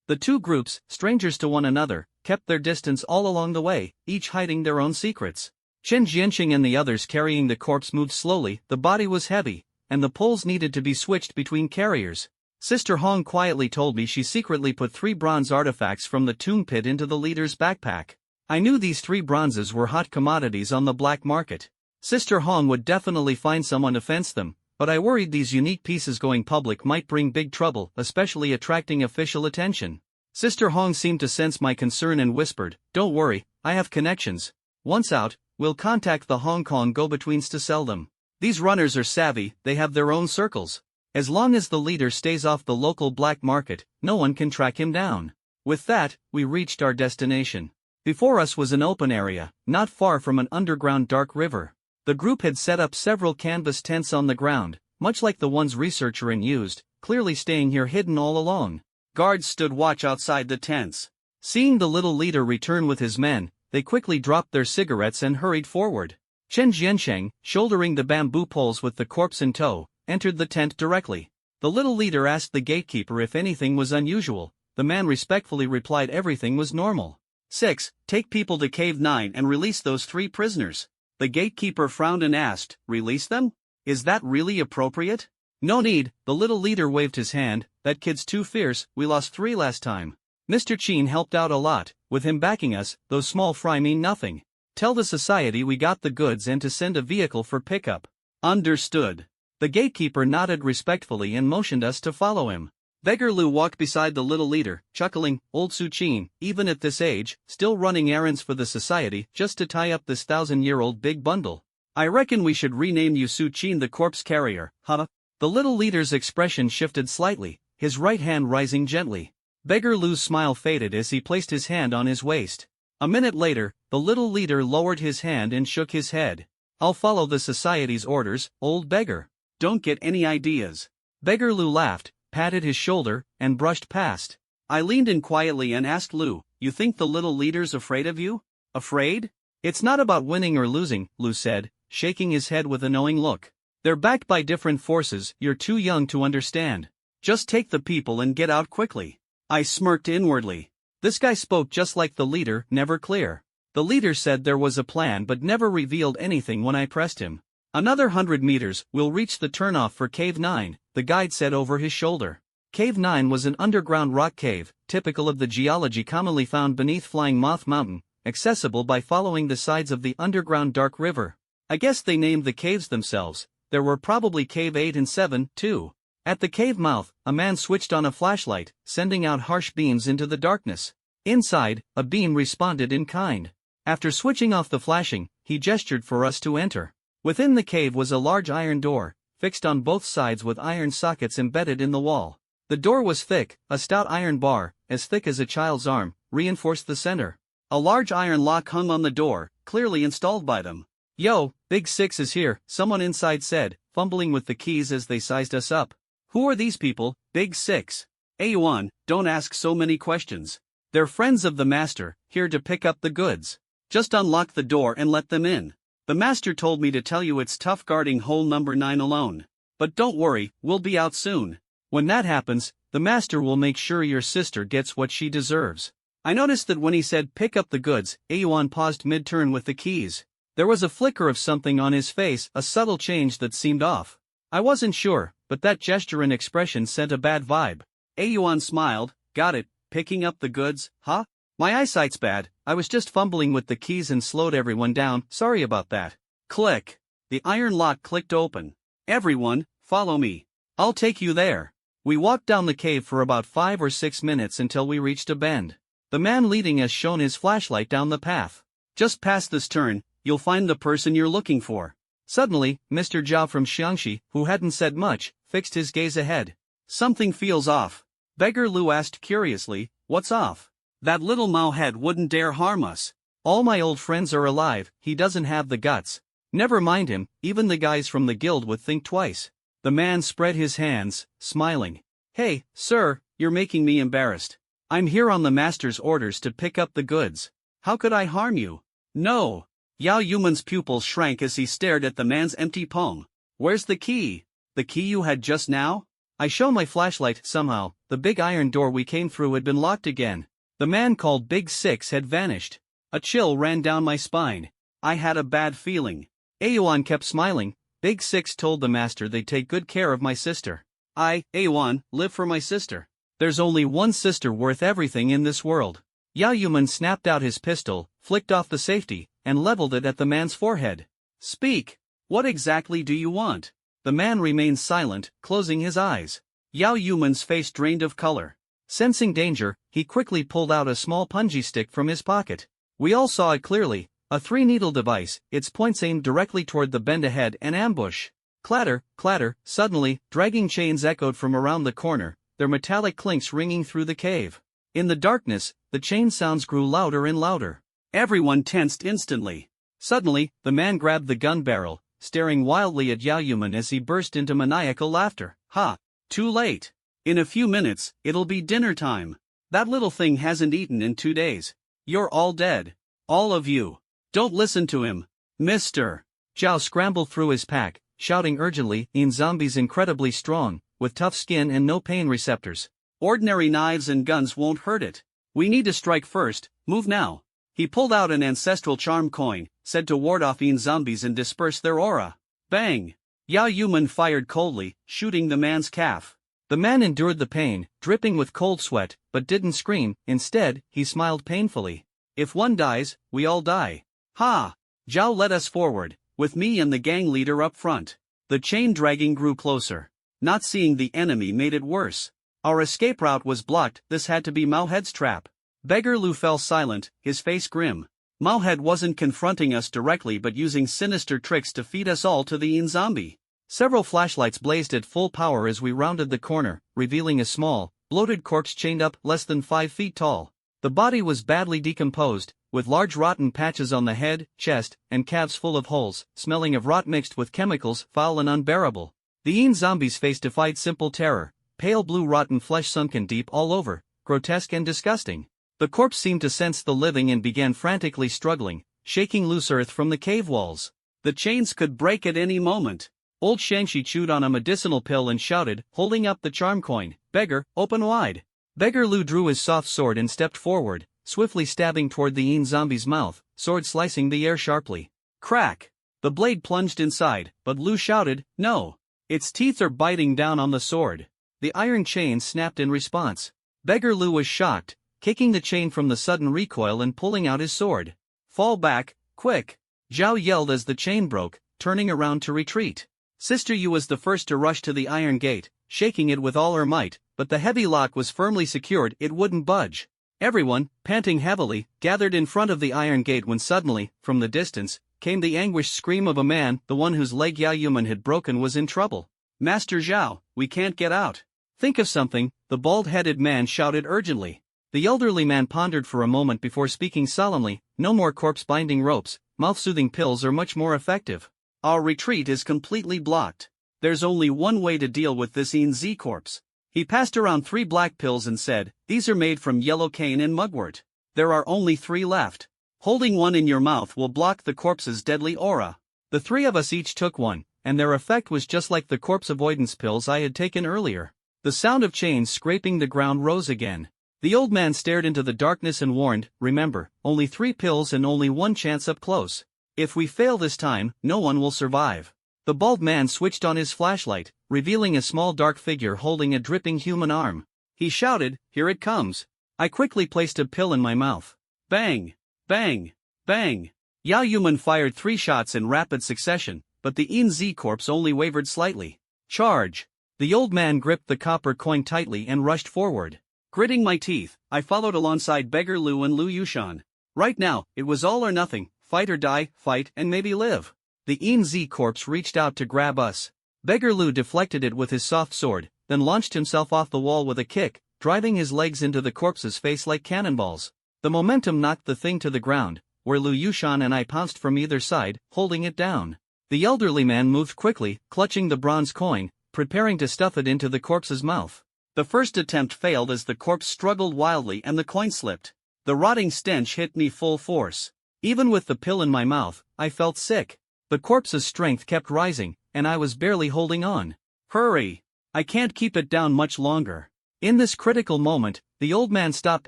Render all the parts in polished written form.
The two groups, strangers to one another, kept their distance all along the way, each hiding their own secrets. Chen Jianqing and the others carrying the corpse moved slowly. The body was heavy, and the poles needed to be switched between carriers. Sister Hong quietly told me she secretly put 3 bronze artifacts from the tomb pit into the leader's backpack. I knew these 3 bronzes were hot commodities on the black market. Sister Hong would definitely find someone to fence them, but I worried these unique pieces going public might bring big trouble, especially attracting official attention. Sister Hong seemed to sense my concern and whispered, "Don't worry, I have connections. Once out, we'll contact the Hong Kong go-betweens to sell them. These runners are savvy, they have their own circles. As long as the leader stays off the local black market, no one can track him down." With that, we reached our destination. Before us was an open area, not far from an underground dark river. The group had set up several canvas tents on the ground, much like the ones Researcher used, clearly staying here hidden all along. Guards stood watch outside the tents. Seeing the little leader return with his men, they quickly dropped their cigarettes and hurried forward. Chen Jiansheng, shouldering the bamboo poles with the corpse in tow, entered the tent directly. The little leader asked the gatekeeper if anything was unusual. The man respectfully replied everything was normal. 6. Take people to Cave 9 and release those 3 prisoners. The gatekeeper frowned and asked, "Release them? Is that really appropriate?" "No need," the little leader waved his hand, "that kid's too fierce, we lost 3 last time. Mr. Qin helped out a lot, with him backing us, those small fry mean nothing. Tell the society we got the goods and to send a vehicle for pickup." "Understood." The gatekeeper nodded respectfully and motioned us to follow him. Beggar Lu walked beside the little leader, chuckling, "Old Su Qin, even at this age, still running errands for the society just to tie up this 1,000-year-old big bundle. I reckon we should rename you Su Qin the corpse carrier, huh?" The little leader's expression shifted slightly, his right hand rising gently. Beggar Lu's smile faded as he placed his hand on his waist. A minute later, the little leader lowered his hand and shook his head. "I'll follow the society's orders, old beggar. Don't get any ideas." Beggar Lu laughed, patted his shoulder, and brushed past. I leaned in quietly and asked Lu, "You think the little leader's afraid of you?" "Afraid? It's not about winning or losing," Lu said, shaking his head with a knowing look. "They're backed by different forces you're too young to understand. Just take the people and get out quickly." I smirked inwardly. This guy spoke just like the leader, never clear. The leader said there was a plan but never revealed anything when I pressed him. "Another 100 meters, we'll reach the turnoff for Cave 9, the guide said over his shoulder. Cave 9 was an underground rock cave, typical of the geology commonly found beneath Flying Moth Mountain, accessible by following the sides of the underground dark river. I guess they named the caves themselves. There were probably Cave 8 and 7, too. At the cave mouth, a man switched on a flashlight, sending out harsh beams into the darkness. Inside, a beam responded in kind. After switching off the flashing, he gestured for us to enter. Within the cave was a large iron door, fixed on both sides with iron sockets embedded in the wall. The door was thick, a stout iron bar, as thick as a child's arm, reinforced the center. A large iron lock hung on the door, clearly installed by them. "Yo, Big Six is here," someone inside said, fumbling with the keys as they sized us up. "Who are these people, Big Six?" "A1, don't ask so many questions. They're friends of the master, here to pick up the goods. Just unlock the door and let them in. The master told me to tell you it's tough guarding hole number 9 alone. But don't worry, we'll be out soon. When that happens, the master will make sure your sister gets what she deserves." I noticed that when he said pick up the goods, A1 paused mid-turn with the keys. There was a flicker of something on his face, a subtle change that seemed off. I wasn't sure, but that gesture and expression sent a bad vibe. A1 smiled, "Got it, picking up the goods, huh? My eyesight's bad, I was just fumbling with the keys and slowed everyone down, sorry about that." Click. The iron lock clicked open. "Everyone, follow me. I'll take you there." We walked down the cave for about 5 or 6 minutes until we reached a bend. The man leading us shone his flashlight down the path. "Just past this turn, you'll find the person you're looking for." Suddenly, Mr. Zhao from Xiangxi, who hadn't said much, fixed his gaze ahead. "Something feels off." Beggar Lu asked curiously, "What's off?" "That little Mao-head wouldn't dare harm us. All my old friends are alive, he doesn't have the guts. Never mind him, even the guys from the guild would think twice." The man spread his hands, smiling. "Hey, sir, you're making me embarrassed. I'm here on the master's orders to pick up the goods. How could I harm you?" "No." Yao Yuman's pupils shrank as he stared at the man's empty palm. "Where's the key? The key you had just now?" I show my flashlight. Somehow, the big iron door we came through had been locked again. The man called Big Six had vanished. A chill ran down my spine. I had a bad feeling. Aowan kept smiling. Big Six told the master they'd take good care of my sister. Aowan, live for my sister. There's only one sister worth everything in this world. Yaoyuman snapped out his pistol, flicked off the safety, and leveled it at the man's forehead. Speak! What exactly do you want? The man remained silent, closing his eyes. Yaoyuman's face drained of color. Sensing danger, he quickly pulled out a small punji stick from his pocket. We all saw it clearly, a 3-needle device, its points aimed directly toward the bend ahead and ambush. Clatter, clatter, suddenly, dragging chains echoed from around the corner, their metallic clinks ringing through the cave. In the darkness, the chain sounds grew louder and louder. Everyone tensed instantly. Suddenly, the man grabbed the gun barrel, staring wildly at Yaoyuman as he burst into maniacal laughter. Ha! Too late. In a few minutes, it'll be dinner time. That little thing hasn't eaten in 2 days. You're all dead. All of you. Don't listen to him. Mister. Zhao scrambled through his pack, shouting urgently, zombies incredibly strong, with tough skin and no pain receptors. Ordinary knives and guns won't hurt it. We need to strike first, move now. He pulled out an ancestral charm coin, said to ward off zombies and disperse their aura. Bang! Yaoyuman fired coldly, shooting the man's calf. The man endured the pain, dripping with cold sweat, but didn't scream. Instead, he smiled painfully. If one dies, we all die. Ha! Zhao led us forward, with me and the gang leader up front. The chain dragging grew closer. Not seeing the enemy made it worse. Our escape route was blocked. This had to be Mauhead's trap. Beggar Lu fell silent, his face grim. Mauhead wasn't confronting us directly but using sinister tricks to feed us all to the zombie. Several flashlights blazed at full power as we rounded the corner, revealing a small, bloated corpse chained up less than 5 feet tall. The body was badly decomposed, with large rotten patches on the head, chest, and calves full of holes, smelling of rot mixed with chemicals, foul and unbearable. The zombies' face defied simple terror, pale blue rotten flesh sunken deep all over, grotesque and disgusting. The corpse seemed to sense the living and began frantically struggling, shaking loose earth from the cave walls. The chains could break at any moment. Old Shangshi chewed on a medicinal pill and shouted, holding up the charm coin, "Beggar, open wide." Beggar Lu drew his soft sword and stepped forward, swiftly stabbing toward the zombie's mouth, sword slicing the air sharply. Crack! The blade plunged inside, but Lu shouted, "No! Its teeth are biting down on the sword." The iron chain snapped in response. Beggar Lu was shocked, kicking the chain from the sudden recoil and pulling out his sword. "Fall back, quick!" Zhao yelled as the chain broke, turning around to retreat. Sister Yu was the first to rush to the iron gate, shaking it with all her might, but the heavy lock was firmly secured, it wouldn't budge. Everyone, panting heavily, gathered in front of the iron gate when suddenly, from the distance, came the anguished scream of a man. The one whose leg Yaoyuman had broken was in trouble. "Master Zhao, we can't get out." "Think of something," the bald-headed man shouted urgently. The elderly man pondered for a moment before speaking solemnly, "No more corpse-binding ropes, mouth-soothing pills are much more effective. Our retreat is completely blocked. There's only one way to deal with this Z corpse." He passed around 3 black pills and said, "These are made from yellow cane and mugwort. There are only 3 left. Holding one in your mouth will block the corpse's deadly aura." The 3 of us each took one, and their effect was just like the corpse avoidance pills I had taken earlier. The sound of chains scraping the ground rose again. The old man stared into the darkness and warned, "Remember, only 3 pills and only 1 chance up close. If we fail this time, no one will survive." The bald man switched on his flashlight, revealing a small dark figure holding a dripping human arm. He shouted, "Here it comes." I quickly placed a pill in my mouth. Bang! Bang! Bang! Yaoyuman fired 3 shots in rapid succession, but the Z corpse only wavered slightly. "Charge!" The old man gripped the copper coin tightly and rushed forward. Gritting my teeth, I followed alongside Beggar Lu and Lu Yushan. Right now, it was all or nothing, fight or die, fight and maybe live. The Z corpse reached out to grab us. Beggar Lu deflected it with his soft sword, then launched himself off the wall with a kick, driving his legs into the corpse's face like cannonballs. The momentum knocked the thing to the ground, where Lu Yushan and I pounced from either side, holding it down. The elderly man moved quickly, clutching the bronze coin, preparing to stuff it into the corpse's mouth. The first attempt failed as the corpse struggled wildly and the coin slipped. The rotting stench hit me full force. Even with the pill in my mouth, I felt sick. The corpse's strength kept rising, and I was barely holding on. "Hurry! I can't keep it down much longer. In this critical moment, the old man stopped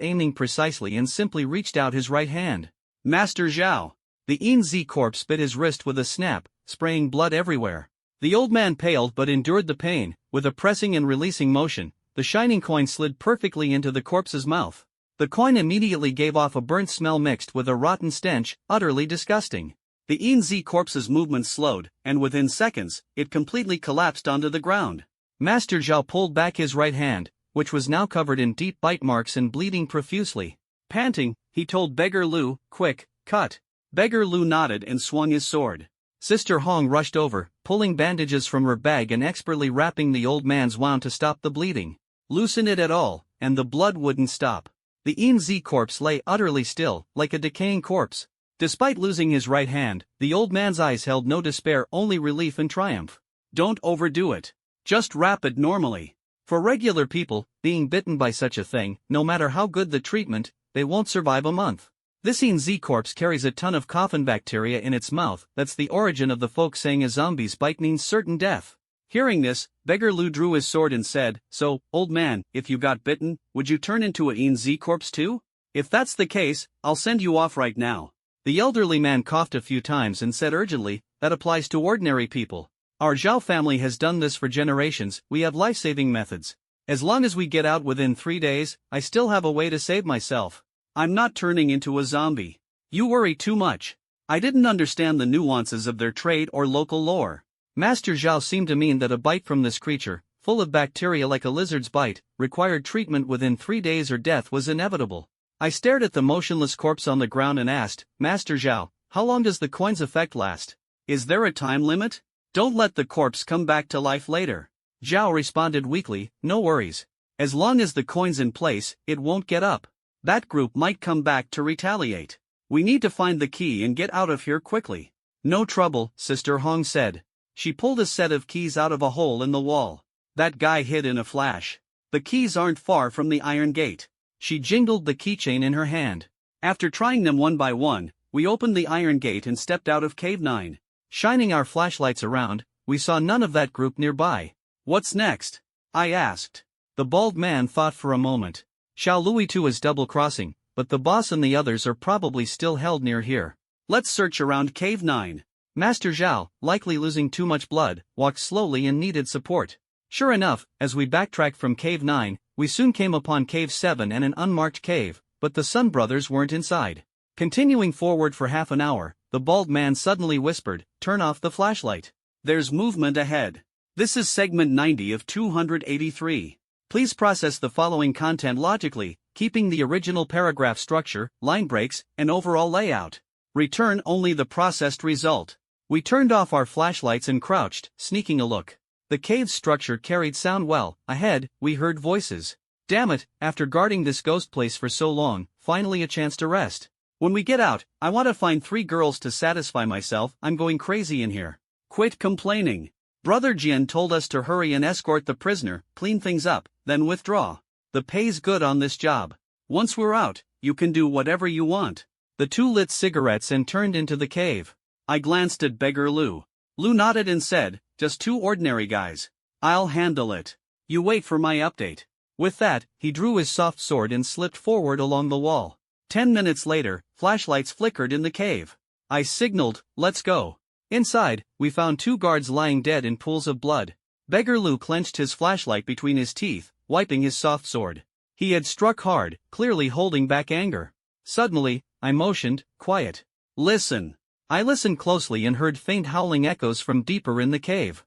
aiming precisely and simply reached out his right hand. Master Zhao. The ENZ corpse bit his wrist with a snap, spraying blood everywhere. The old man paled but endured the pain. With a pressing and releasing motion, the shining coin slid perfectly into the corpse's mouth. The coin immediately gave off a burnt smell mixed with a rotten stench, utterly disgusting. The ENZ corpse's movement slowed, and within seconds, it completely collapsed onto the ground. Master Zhao pulled back his right hand, which was now covered in deep bite marks and bleeding profusely. Panting, he told Beggar Lu, "Quick, cut." Beggar Lu nodded and swung his sword. Sister Hong rushed over, pulling bandages from her bag and expertly wrapping the old man's wound to stop the bleeding. Loosen it at all, and the blood wouldn't stop. The ENZ corpse lay utterly still, like a decaying corpse. Despite losing his right hand, the old man's eyes held no despair, only relief and triumph. Don't overdo it. Just wrap it normally. For regular people, being bitten by such a thing, no matter how good the treatment, they won't survive a month. This ENZ corpse carries a ton of coffin bacteria in its mouth. That's the origin of the folk saying a zombie's bite means certain death. Hearing this, Beggar Lu drew his sword and said, "So, old man, if you got bitten, would you turn into a ENZ corpse too? If that's the case, I'll send you off right now." The elderly man coughed a few times and said urgently, "That applies to ordinary people. Our Zhao family has done this for generations. We have life-saving methods. As long as we get out within 3 days, I still have a way to save myself. I'm not turning into a zombie. You worry too much." I didn't understand the nuances of their trade or local lore. Master Zhao seemed to mean that a bite from this creature, full of bacteria like a lizard's bite, required treatment within 3 days or death was inevitable. I stared at the motionless corpse on the ground and asked, "Master Zhao, how long does the coin's effect last? Is there a time limit? Don't let the corpse come back to life later." Zhao responded weakly, "No worries. As long as the coin's in place, it won't get up. That group might come back to retaliate. We need to find the key and get out of here quickly." "No trouble," Sister Hong said. She pulled a set of keys out of a hole in the wall. That guy hid in a flash. "The keys aren't far from the iron gate." She jingled the keychain in her hand. After trying them one by one, we opened the iron gate and stepped out of Cave 9. Shining our flashlights around, we saw none of that group nearby. "What's next?" I asked. The bald man thought for a moment. "Xiao Lui too is double-crossing, but the boss and the others are probably still held near here. Let's search around Cave 9. Master Zhao, likely losing too much blood, walked slowly and needed support. Sure enough, as we backtracked from Cave 9, we soon came upon Cave 7 and an unmarked cave, but the Sun brothers weren't inside. Continuing forward for half an hour, the bald man suddenly whispered, "Turn off the flashlight. There's movement ahead. This is segment 90 of 283. Please process the following content logically, keeping the original paragraph structure, line breaks, and overall layout. Return only the processed result." We turned off our flashlights and crouched, sneaking a look. The cave's structure carried sound well. Ahead, we heard voices. Damn it, after guarding this ghost place for so long, finally a chance to rest. When we get out, I want to find 3 girls to satisfy myself. I'm going crazy in here. Quit complaining. Brother Jian told us to hurry and escort the prisoner, clean things up, then withdraw. The pay's good on this job. Once we're out, you can do whatever you want. The 2 lit cigarettes and turned into the cave. I glanced at Beggar Lu. Lu nodded and said, "Just 2 ordinary guys. I'll handle it. You wait for my update." With that, he drew his soft sword and slipped forward along the wall. 10 minutes later, flashlights flickered in the cave. I signaled, "Let's go." Inside, we found 2 guards lying dead in pools of blood. Beggar Lu clenched his flashlight between his teeth, wiping his soft sword. He had struck hard, clearly holding back anger. Suddenly, I motioned, "Quiet. Listen." I listened closely and heard faint howling echoes from deeper in the cave.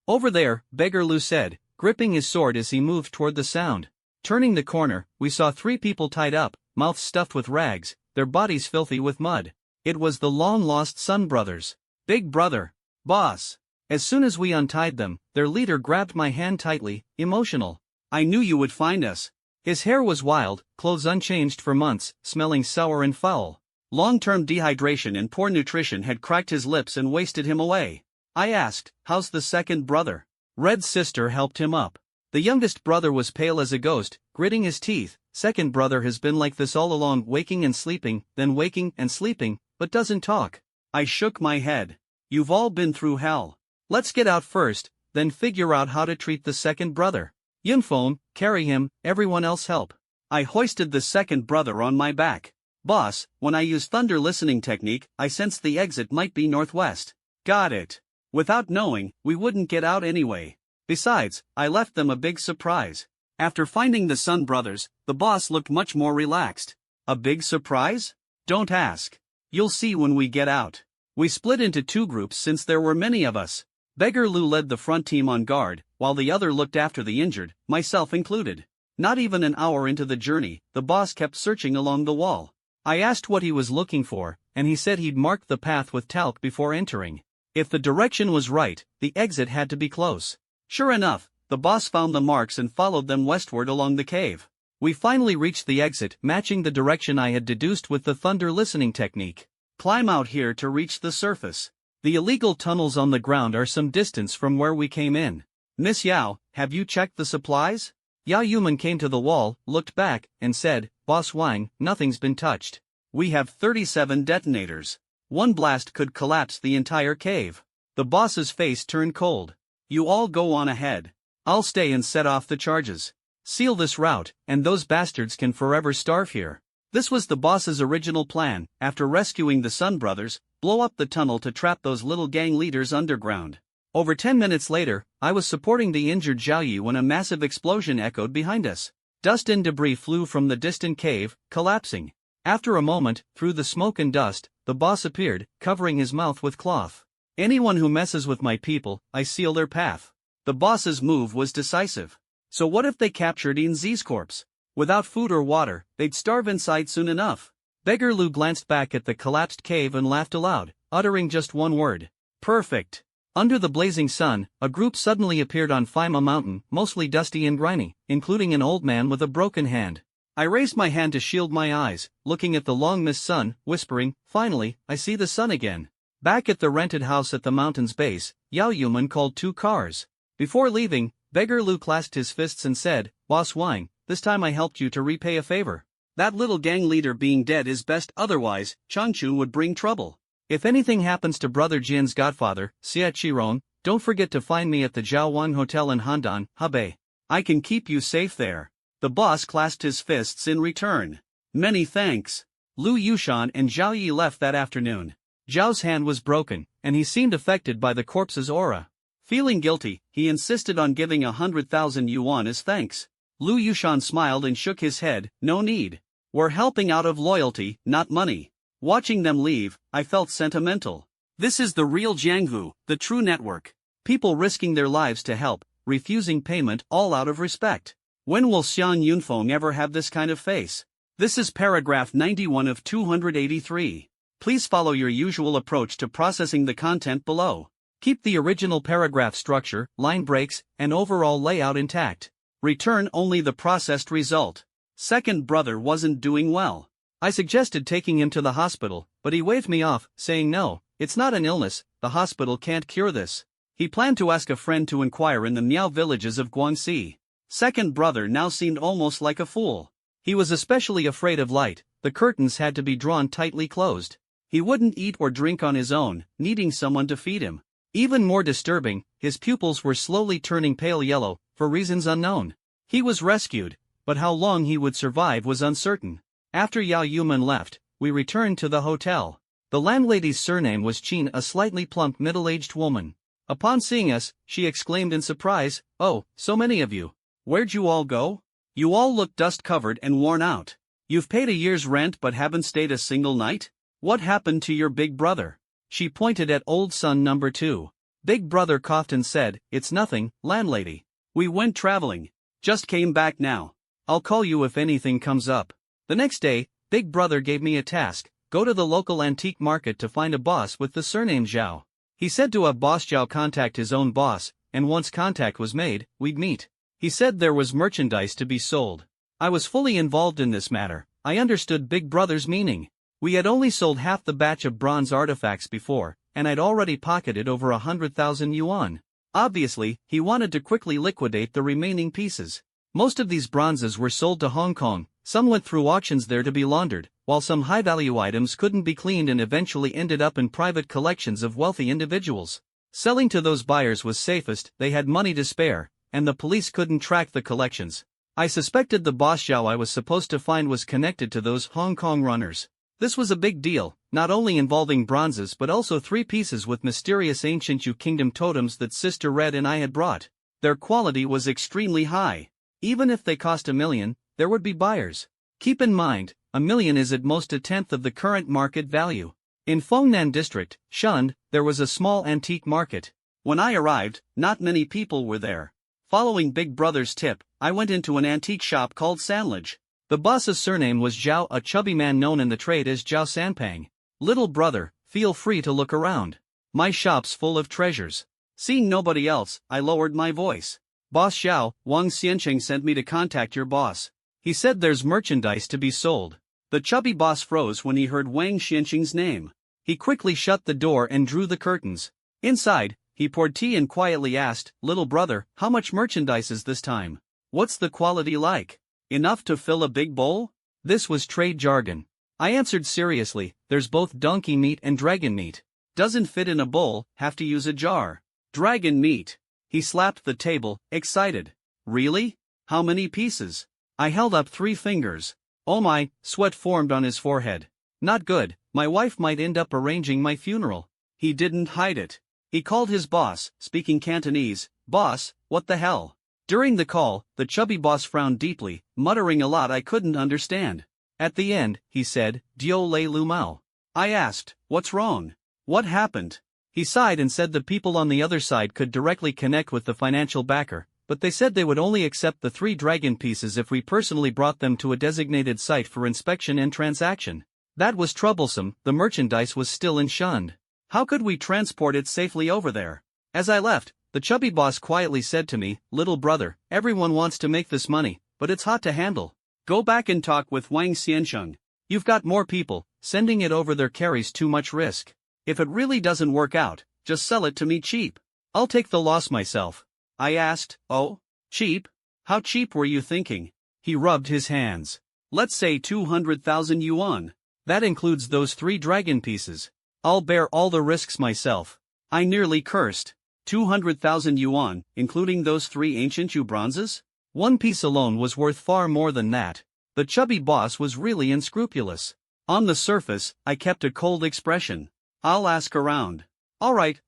"Over there," Beggar Lu said, gripping his sword as he moved toward the sound. Turning the corner, we saw 3 people tied up, mouths stuffed with rags, their bodies filthy with mud. It was the long-lost Sun brothers. "Big brother. Boss." As soon as we untied them, their leader grabbed my hand tightly, emotional. "I knew you would find us." His hair was wild, clothes unchanged for months, smelling sour and foul. Long-term dehydration and poor nutrition had cracked his lips and wasted him away. I asked, "How's the second brother?" Red's sister helped him up. The youngest brother was pale as a ghost, gritting his teeth. "Second brother has been like this all along, waking and sleeping, then waking and sleeping, but doesn't talk." I shook my head. "You've all been through hell. Let's get out first, then figure out how to treat the second brother. Yunfeng, carry him, everyone else help. I hoisted the second brother on my back. Boss, when I use thunder listening technique, I sensed the exit might be northwest. Got it. Without knowing, we wouldn't get out anyway. Besides, I left them a big surprise. After finding the Sun brothers, the boss looked much more relaxed. A big surprise? Don't ask. You'll see when we get out. We split into two groups since there were many of us. Beggar Lou led the front team on guard, while the other looked after the injured, myself included. Not even an hour into the journey, the boss kept searching along the wall. I asked what he was looking for, and he said he'd marked the path with talc before entering. If the direction was right, the exit had to be close. Sure enough, the boss found the marks and followed them westward along the cave. We finally reached the exit, matching the direction I had deduced with the thunder listening technique. Climb out here to reach the surface. The illegal tunnels on the ground are some distance from where we came in. Miss Yao, have you checked the supplies? Yao Yuman came to the wall, looked back, and said, Boss Wang, nothing's been touched. We have 37 detonators. One blast could collapse the entire cave. The boss's face turned cold. You all go on ahead. I'll stay and set off the charges. Seal this route, and those bastards can forever starve here. This was the boss's original plan. After rescuing the Sun brothers, blow up the tunnel to trap those little gang leaders underground. Over 10 minutes later, I was supporting the injured Zhao Yi when a massive explosion echoed behind us. Dust and debris flew from the distant cave, collapsing. After a moment, through the smoke and dust, the boss appeared, covering his mouth with cloth. Anyone who messes with my people, I seal their path. The boss's move was decisive. So what if they captured Yin Zi's corpse? Without food or water, they'd starve inside soon enough. Beggar Lou glanced back at the collapsed cave and laughed aloud, uttering just one word. Perfect. Under the blazing sun, a group suddenly appeared on Faima Mountain, mostly dusty and grimy, including an old man with a broken hand. I raised my hand to shield my eyes, looking at the long-missed sun, whispering, finally, I see the sun again. Back at the rented house at the mountain's base, Yao Yuman called 2 cars. Before leaving, Beggar Lou clasped his fists and said, Boss Wang, this time I helped you to repay a favor. That little gang leader being dead is best, otherwise, Changchu would bring trouble. If anything happens to Brother Jian's godfather, Xie Qirong, don't forget to find me at the Jiaowang Hotel in Handan, Hebei. I can keep you safe there. The boss clasped his fists in return. Many thanks. Lu Yushan and Zhao Yi left that afternoon. Zhao's hand was broken, and he seemed affected by the corpse's aura. Feeling guilty, he insisted on giving 100,000 yuan as thanks. Lu Yushan smiled and shook his head, no need. We're helping out of loyalty, not money. Watching them leave, I felt sentimental. This is the real Jianghu, the true network. People risking their lives to help, refusing payment all out of respect. When will Xian Yunfeng ever have this kind of face? This is paragraph 91 of 283. Please follow your usual approach to processing the content below. Keep the original paragraph structure, line breaks, and overall layout intact. Return only the processed result. Second brother wasn't doing well. I suggested taking him to the hospital, but he waved me off, saying no, it's not an illness, the hospital can't cure this. He planned to ask a friend to inquire in the Miao villages of Guangxi. Second brother now seemed almost like a fool. He was especially afraid of light, the curtains had to be drawn tightly closed. He wouldn't eat or drink on his own, needing someone to feed him. Even more disturbing, his pupils were slowly turning pale yellow, for reasons unknown. He was rescued, but how long he would survive was uncertain. After Yao Yuman left, we returned to the hotel. The landlady's surname was Qin, a slightly plump middle-aged woman. Upon seeing us, she exclaimed in surprise, "Oh, so many of you. Where'd you all go? You all look dust-covered and worn out. You've paid a year's rent but haven't stayed a single night? What happened to your big brother?" She pointed at old son number 2. Big brother coughed and said, "It's nothing, landlady. We went traveling. Just came back now. I'll call you if anything comes up." The next day, Big Brother gave me a task, go to the local antique market to find a boss with the surname Zhao. He said to have Boss Zhao contact his own boss, and once contact was made, we'd meet. He said there was merchandise to be sold. I was fully involved in this matter. I understood Big Brother's meaning. We had only sold half the batch of bronze artifacts before, and I'd already pocketed over 100,000 yuan. Obviously, he wanted to quickly liquidate the remaining pieces. Most of these bronzes were sold to Hong Kong. Some went through auctions there to be laundered, while some high-value items couldn't be cleaned and eventually ended up in private collections of wealthy individuals. Selling to those buyers was safest, they had money to spare, and the police couldn't track the collections. I suspected the boss Zhao I was supposed to find was connected to those Hong Kong runners. This was a big deal, not only involving bronzes but also 3 pieces with mysterious ancient Yu Kingdom totems that Sister Red and I had brought. Their quality was extremely high. Even if they cost $1 million, there would be buyers. Keep in mind, $1 million is at most 1/10 of the current market value. In Fengnan District, Shund, there was a small antique market. When I arrived, not many people were there. Following Big Brother's tip, I went into an antique shop called Sanlage. The boss's surname was Zhao, a chubby man known in the trade as Zhao Sanpang. Little brother, feel free to look around. My shop's full of treasures. Seeing nobody else, I lowered my voice. Boss Zhao, Wang Xiancheng sent me to contact your boss. He said there's merchandise to be sold. The chubby boss froze when he heard Wang Xiancheng's name. He quickly shut the door and drew the curtains. Inside, he poured tea and quietly asked, "Little brother, how much merchandise is this time? What's the quality like? Enough to fill a big bowl?" This was trade jargon. I answered seriously, "There's both donkey meat and dragon meat. Doesn't fit in a bowl, have to use a jar." "Dragon meat." He slapped the table, excited. "Really? How many pieces?" I held up 3 fingers. Oh my, sweat formed on his forehead. Not good, my wife might end up arranging my funeral. He didn't hide it. He called his boss, speaking Cantonese. "Boss, what the hell?" During the call, the chubby boss frowned deeply, muttering a lot I couldn't understand. At the end, he said, "Dio Lei Lu Mao." I asked, "What's wrong? What happened?" He sighed and said the people on the other side could directly connect with the financial backer, but they said they would only accept the 3 dragon pieces if we personally brought them to a designated site for inspection and transaction. That was troublesome, the merchandise was still in Shund. How could we transport it safely over there? As I left, the chubby boss quietly said to me, "Little brother, everyone wants to make this money, but it's hot to handle. Go back and talk with Wang Xiancheng. You've got more people, sending it over there carries too much risk. If it really doesn't work out, just sell it to me cheap. I'll take the loss myself." I asked, "Oh? Cheap? How cheap were you thinking?" He rubbed his hands. "Let's say 200,000 yuan. That includes those 3 dragon pieces. I'll bear all the risks myself." I nearly cursed. 200,000 yuan, including those 3 ancient Yu bronzes? One piece alone was worth far more than that. The chubby boss was really unscrupulous. On the surface, I kept a cold expression. "I'll ask around." All right,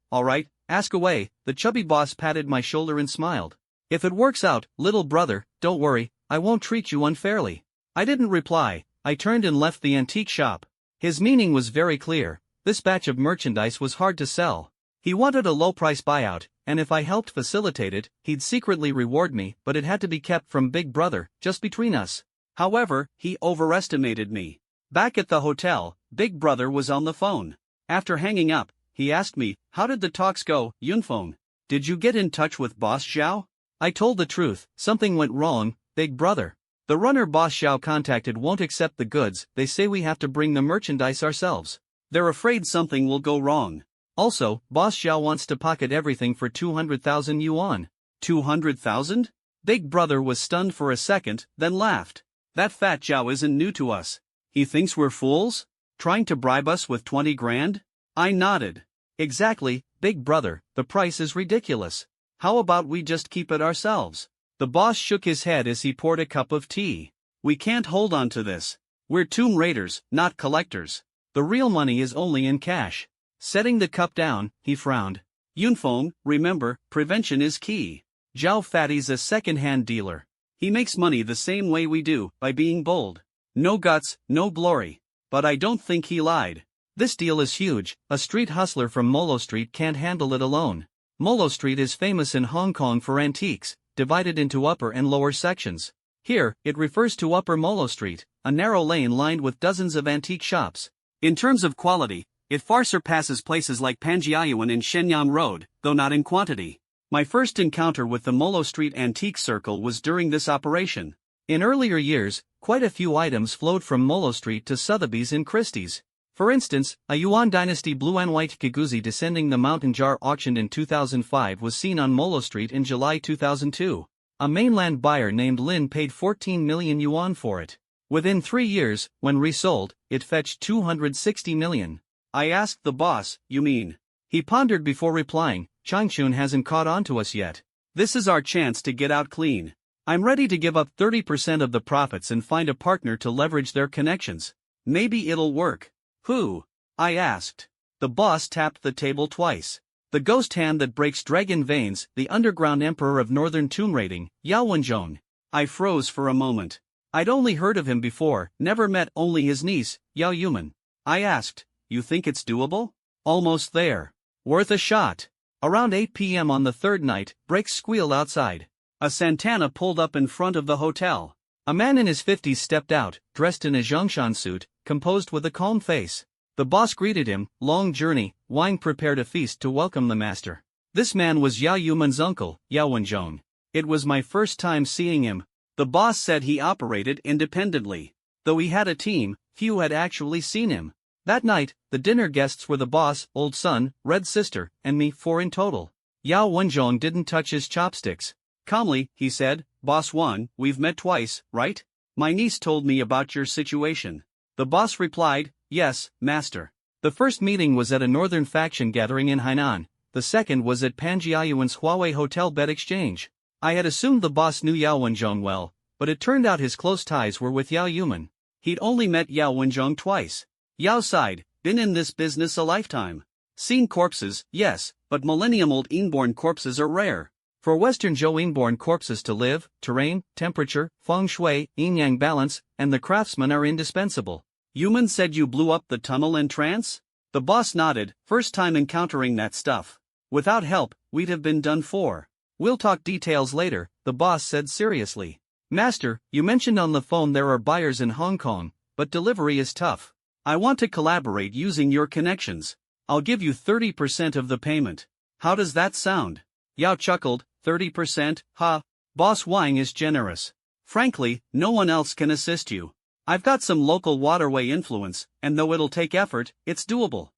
ask away." The chubby boss patted my shoulder and smiled. "If it works out, little brother, don't worry, I won't treat you unfairly." I didn't reply. I turned and left the antique shop. His meaning was very clear. This batch of merchandise was hard to sell. He wanted a low-price buyout, and if I helped facilitate it, he'd secretly reward me, but it had to be kept from Big Brother, just between us. However, he overestimated me. Back at the hotel, Big Brother was on the phone. After hanging up, he asked me, "How did the talks go, Yunfeng? Did you get in touch with Boss Zhao?" I told the truth, something went wrong, Big Brother. The runner Boss Zhao contacted won't accept the goods, they say we have to bring the merchandise ourselves. They're afraid something will go wrong. Also, Boss Zhao wants to pocket everything for 200,000 yuan. 200,000? Big Brother was stunned for a second, then laughed. "That fat Zhao isn't new to us. He thinks we're fools? Trying to bribe us with 20 grand? I nodded. "Exactly, Big Brother, the price is ridiculous. How about we just keep it ourselves?" The boss shook his head as he poured a cup of tea. "We can't hold on to this. We're tomb raiders, not collectors. The real money is only in cash." Setting the cup down, he frowned. "Yunfeng, remember, prevention is key. Zhao Fatty's a second-hand dealer. He makes money the same way we do, by being bold. No guts, no glory. But I don't think he lied. This deal is huge, a street hustler from Molo Street can't handle it alone. Molo Street is famous in Hong Kong for antiques, divided into upper and lower sections. Here, it refers to Upper Molo Street, a narrow lane lined with dozens of antique shops. In terms of quality, it far surpasses places like Panjiayuan and Shenyang Road, though not in quantity. My first encounter with the Molo Street Antique Circle was during this operation. In earlier years, quite a few items flowed from Molo Street to Sotheby's and Christie's. For instance, a Yuan Dynasty blue and white Kiguzi descending the mountain jar auctioned in 2005 was seen on Molo Street in July 2002. A mainland buyer named Lin paid 14 million yuan for it. Within 3 years, when resold, it fetched 260 million. I asked the boss, "You mean He pondered before replying, Changchun hasn't caught on to us yet. This is our chance to get out clean. I'm ready to give up 30% of the profits and find a partner to leverage their connections. Maybe it'll work. Who? I asked. The boss tapped the table twice. The ghost hand that breaks dragon veins, the underground emperor of northern tomb raiding, Yao Wenzhong. I froze for a moment. I'd only heard of him before, never met, only his niece, Yao Yuman. I asked, you think it's doable? Almost there. Worth a shot. Around 8 p.m. on the third night, brakes squealed outside. A Santana pulled up in front of the hotel. A man in his 50s stepped out, dressed in a Zhongshan suit, composed with a calm face. The boss greeted him, long journey, wine prepared a feast to welcome the master. This man was Yao Yuman's uncle, Yao Wenzhong. It was my first time seeing him. The boss said he operated independently. Though he had a team, few had actually seen him. That night, the dinner guests were the boss, old son, red sister, and me, 4 in total. Yao Wenzhong didn't touch his chopsticks. Calmly, he said, Boss Wan, we've met twice, right? My niece told me about your situation. The boss replied, yes, master. The first meeting was at a northern faction gathering in Hainan. The second was at Panjiayuan's Huawei Hotel Bed Exchange. I had assumed the boss knew Yao Wenzhong well, but it turned out his close ties were with Yao Yuman. He'd only met Yao Wenzhong twice. Yao sighed, been in this business a lifetime. Seen corpses, yes, but millennium-old inborn corpses are rare. For Western Zhou inborn corpses to live, terrain, temperature, feng shui, yin-yang balance, and the craftsmen are indispensable. Yuman said you blew up the tunnel in trance? The boss nodded, first time encountering that stuff. Without help, we'd have been done for. We'll talk details later, the boss said seriously. Master, you mentioned on the phone there are buyers in Hong Kong, but delivery is tough. I want to collaborate using your connections. I'll give you 30% of the payment. How does that sound? Yao chuckled, 30%, ha. Boss Wang is generous. Frankly, no one else can assist you. I've got some local waterway influence, and though it'll take effort, it's doable.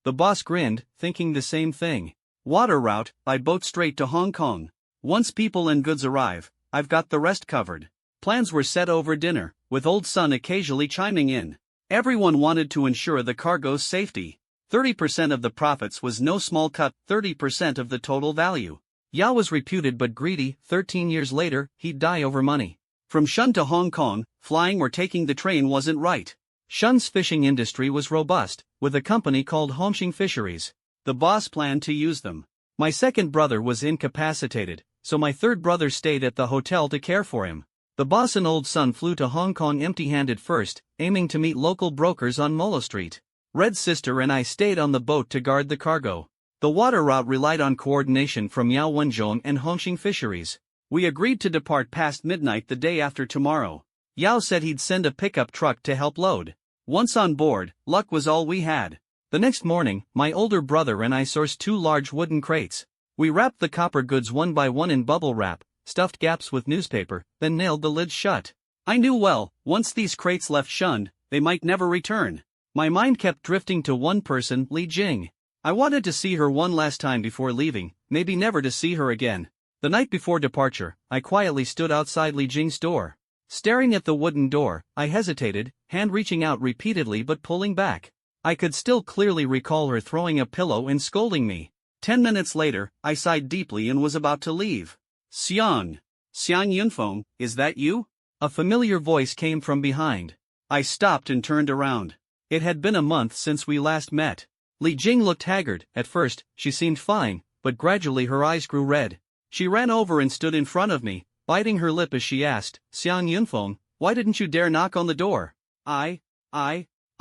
The boss grinned, thinking the same thing. Water route, by boat straight to Hong Kong. Once people and goods arrive, I've got the rest covered. Plans were set over dinner, with old son occasionally chiming in. Everyone wanted to ensure the cargo's safety. 30% of the profits was no small cut, 30% of the total value. Yao was reputed but greedy. 13 years later, he'd die over money. From Shun to Hong Kong, flying or taking the train wasn't right. Shun's fishing industry was robust, with a company called Hongxing Fisheries. The boss planned to use them. My second brother was incapacitated, so my third brother stayed at the hotel to care for him. The boss and old son flew to Hong Kong empty-handed first, aiming to meet local brokers on Molo Street. Red sister and I stayed on the boat to guard the cargo. The water route relied on coordination from Yao Wenzhong and Hongxing Fisheries. We agreed to depart past midnight the day after tomorrow. Yao said he'd send a pickup truck to help load. Once on board, luck was all we had. The next morning, my older brother and I sourced 2 large wooden crates. We wrapped the copper goods one by one in bubble wrap, stuffed gaps with newspaper, then nailed the lids shut. I knew well, once these crates left Shun, they might never return. My mind kept drifting to one person, Li Jing. I wanted to see her one last time before leaving, maybe never to see her again. The night before departure, I quietly stood outside Li Jing's door. Staring at the wooden door, I hesitated, hand reaching out repeatedly but pulling back. I could still clearly recall her throwing a pillow and scolding me. 10 minutes later, I sighed deeply and was about to leave. Xiang Yunfeng, is that you? A familiar voice came from behind. I stopped and turned around. It had been a month since we last met. Li Jing looked haggard. At first, she seemed fine, but gradually her eyes grew red. She ran over and stood in front of me, biting her lip as she asked, Xiang Yunfeng, why didn't you dare knock on the door? I'm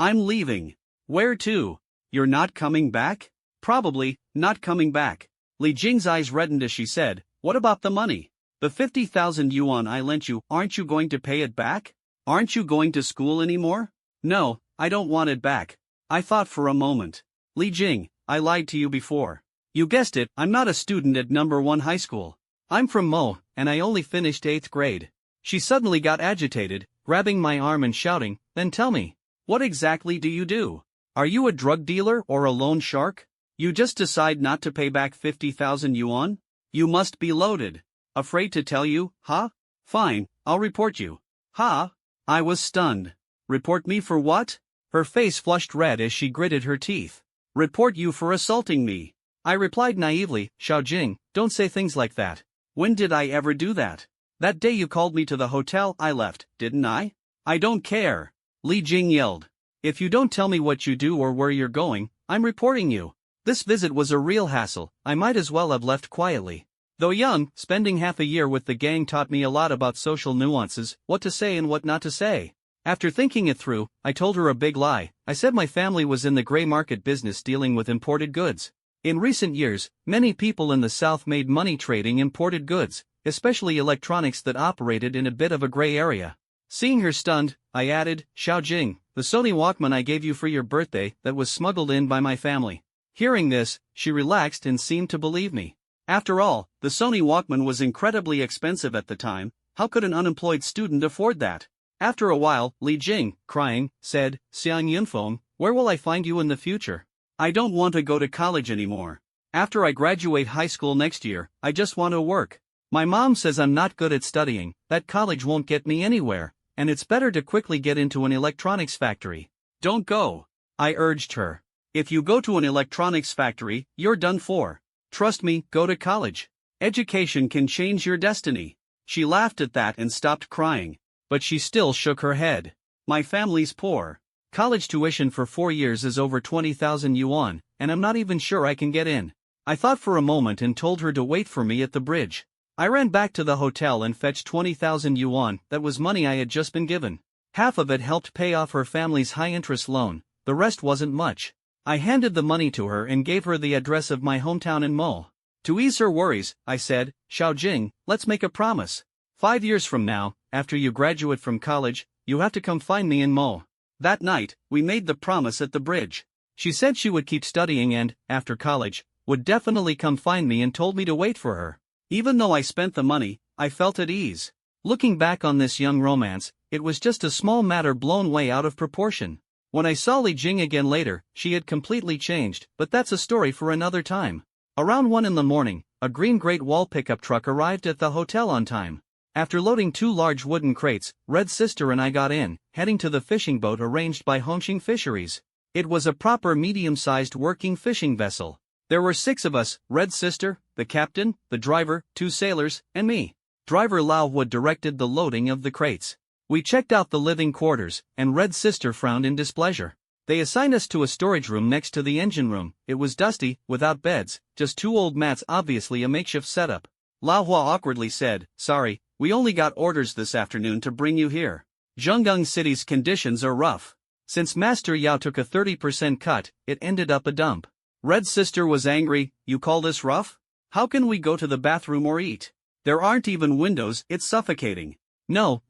leaving. Where to? You're not coming back? Probably, not coming back. Li Jing's eyes reddened as she said, what about the money? The 50,000 yuan I lent you, aren't you going to pay it back? Aren't you going to school anymore? No, I don't want it back. I thought for a moment. Li Jing, I lied to you before. You guessed it, I'm not a student at number 1 high school. I'm from Mo, and I only finished 8th grade. She suddenly got agitated, grabbing my arm and shouting, then tell me, what exactly do you do? Are you a drug dealer or a loan shark? You just decide not to pay back 50,000 yuan? You must be loaded. Afraid to tell you, huh? Fine, I'll report you. Huh? I was stunned. Report me for what? Her face flushed red as she gritted her teeth. Report you for assaulting me. I replied naively, Xiaojing, don't say things like that. When did I ever do that? That day you called me to the hotel I left, didn't I? I don't care. Li Jing yelled. If you don't tell me what you do or where you're going, I'm reporting you. This visit was a real hassle, I might as well have left quietly. Though young, spending half a year with the gang taught me a lot about social nuances, what to say and what not to say. After thinking it through, I told her a big lie. I said my family was in the gray market business dealing with imported goods. In recent years, many people in the South made money trading imported goods, especially electronics that operated in a bit of a gray area. Seeing her stunned, I added, Xiaojing, the Sony Walkman I gave you for your birthday that was smuggled in by my family. Hearing this, she relaxed and seemed to believe me. After all, the Sony Walkman was incredibly expensive at the time. How could an unemployed student afford that? After a while, Li Jing, crying, said, Xiang Yunfeng, where will I find you in the future? I don't want to go to college anymore. After I graduate high school next year, I just want to work. My mom says I'm not good at studying, that college won't get me anywhere, and it's better to quickly get into an electronics factory. Don't go. I urged her. If you go to an electronics factory, you're done for. Trust me, go to college. Education can change your destiny. She laughed at that and stopped crying. But she still shook her head. My family's poor. College tuition for 4 years is over 20,000 yuan, and I'm not even sure I can get in. I thought for a moment and told her to wait for me at the bridge. I ran back to the hotel and fetched 20,000 yuan, that was money I had just been given. Half of it helped pay off her family's high-interest loan, the rest wasn't much. I handed the money to her and gave her the address of my hometown in Mo. To ease her worries, I said, Xiaojing, let's make a promise. 5 years from now, after you graduate from college, you have to come find me in Mo. That night, we made the promise at the bridge. She said she would keep studying and, after college, would definitely come find me and told me to wait for her. Even though I spent the money, I felt at ease. Looking back on this young romance, it was just a small matter blown way out of proportion. When I saw Li Jing again later, she had completely changed, but that's a story for another time. Around 1 in the morning, a green Great Wall pickup truck arrived at the hotel on time. After loading 2 large wooden crates, Red Sister and I got in, heading to the fishing boat arranged by Hongqing Fisheries. It was a proper medium-sized working fishing vessel. There were 6 of us, Red Sister, the captain, the driver, 2 sailors, and me. Driver Lao Wood directed the loading of the crates. We checked out the living quarters, and Red Sister frowned in displeasure. They assigned us to a storage room next to the engine room. It was dusty, without beds, just 2 old mats, obviously a makeshift setup. Lao Hua awkwardly said, Sorry, we only got orders this afternoon to bring you here. Zhenggang City's conditions are rough. Since Master Yao took a 30% cut, it ended up a dump. Red Sister was angry, You call this rough? How can we go to the bathroom or eat? There aren't even windows, it's suffocating. No,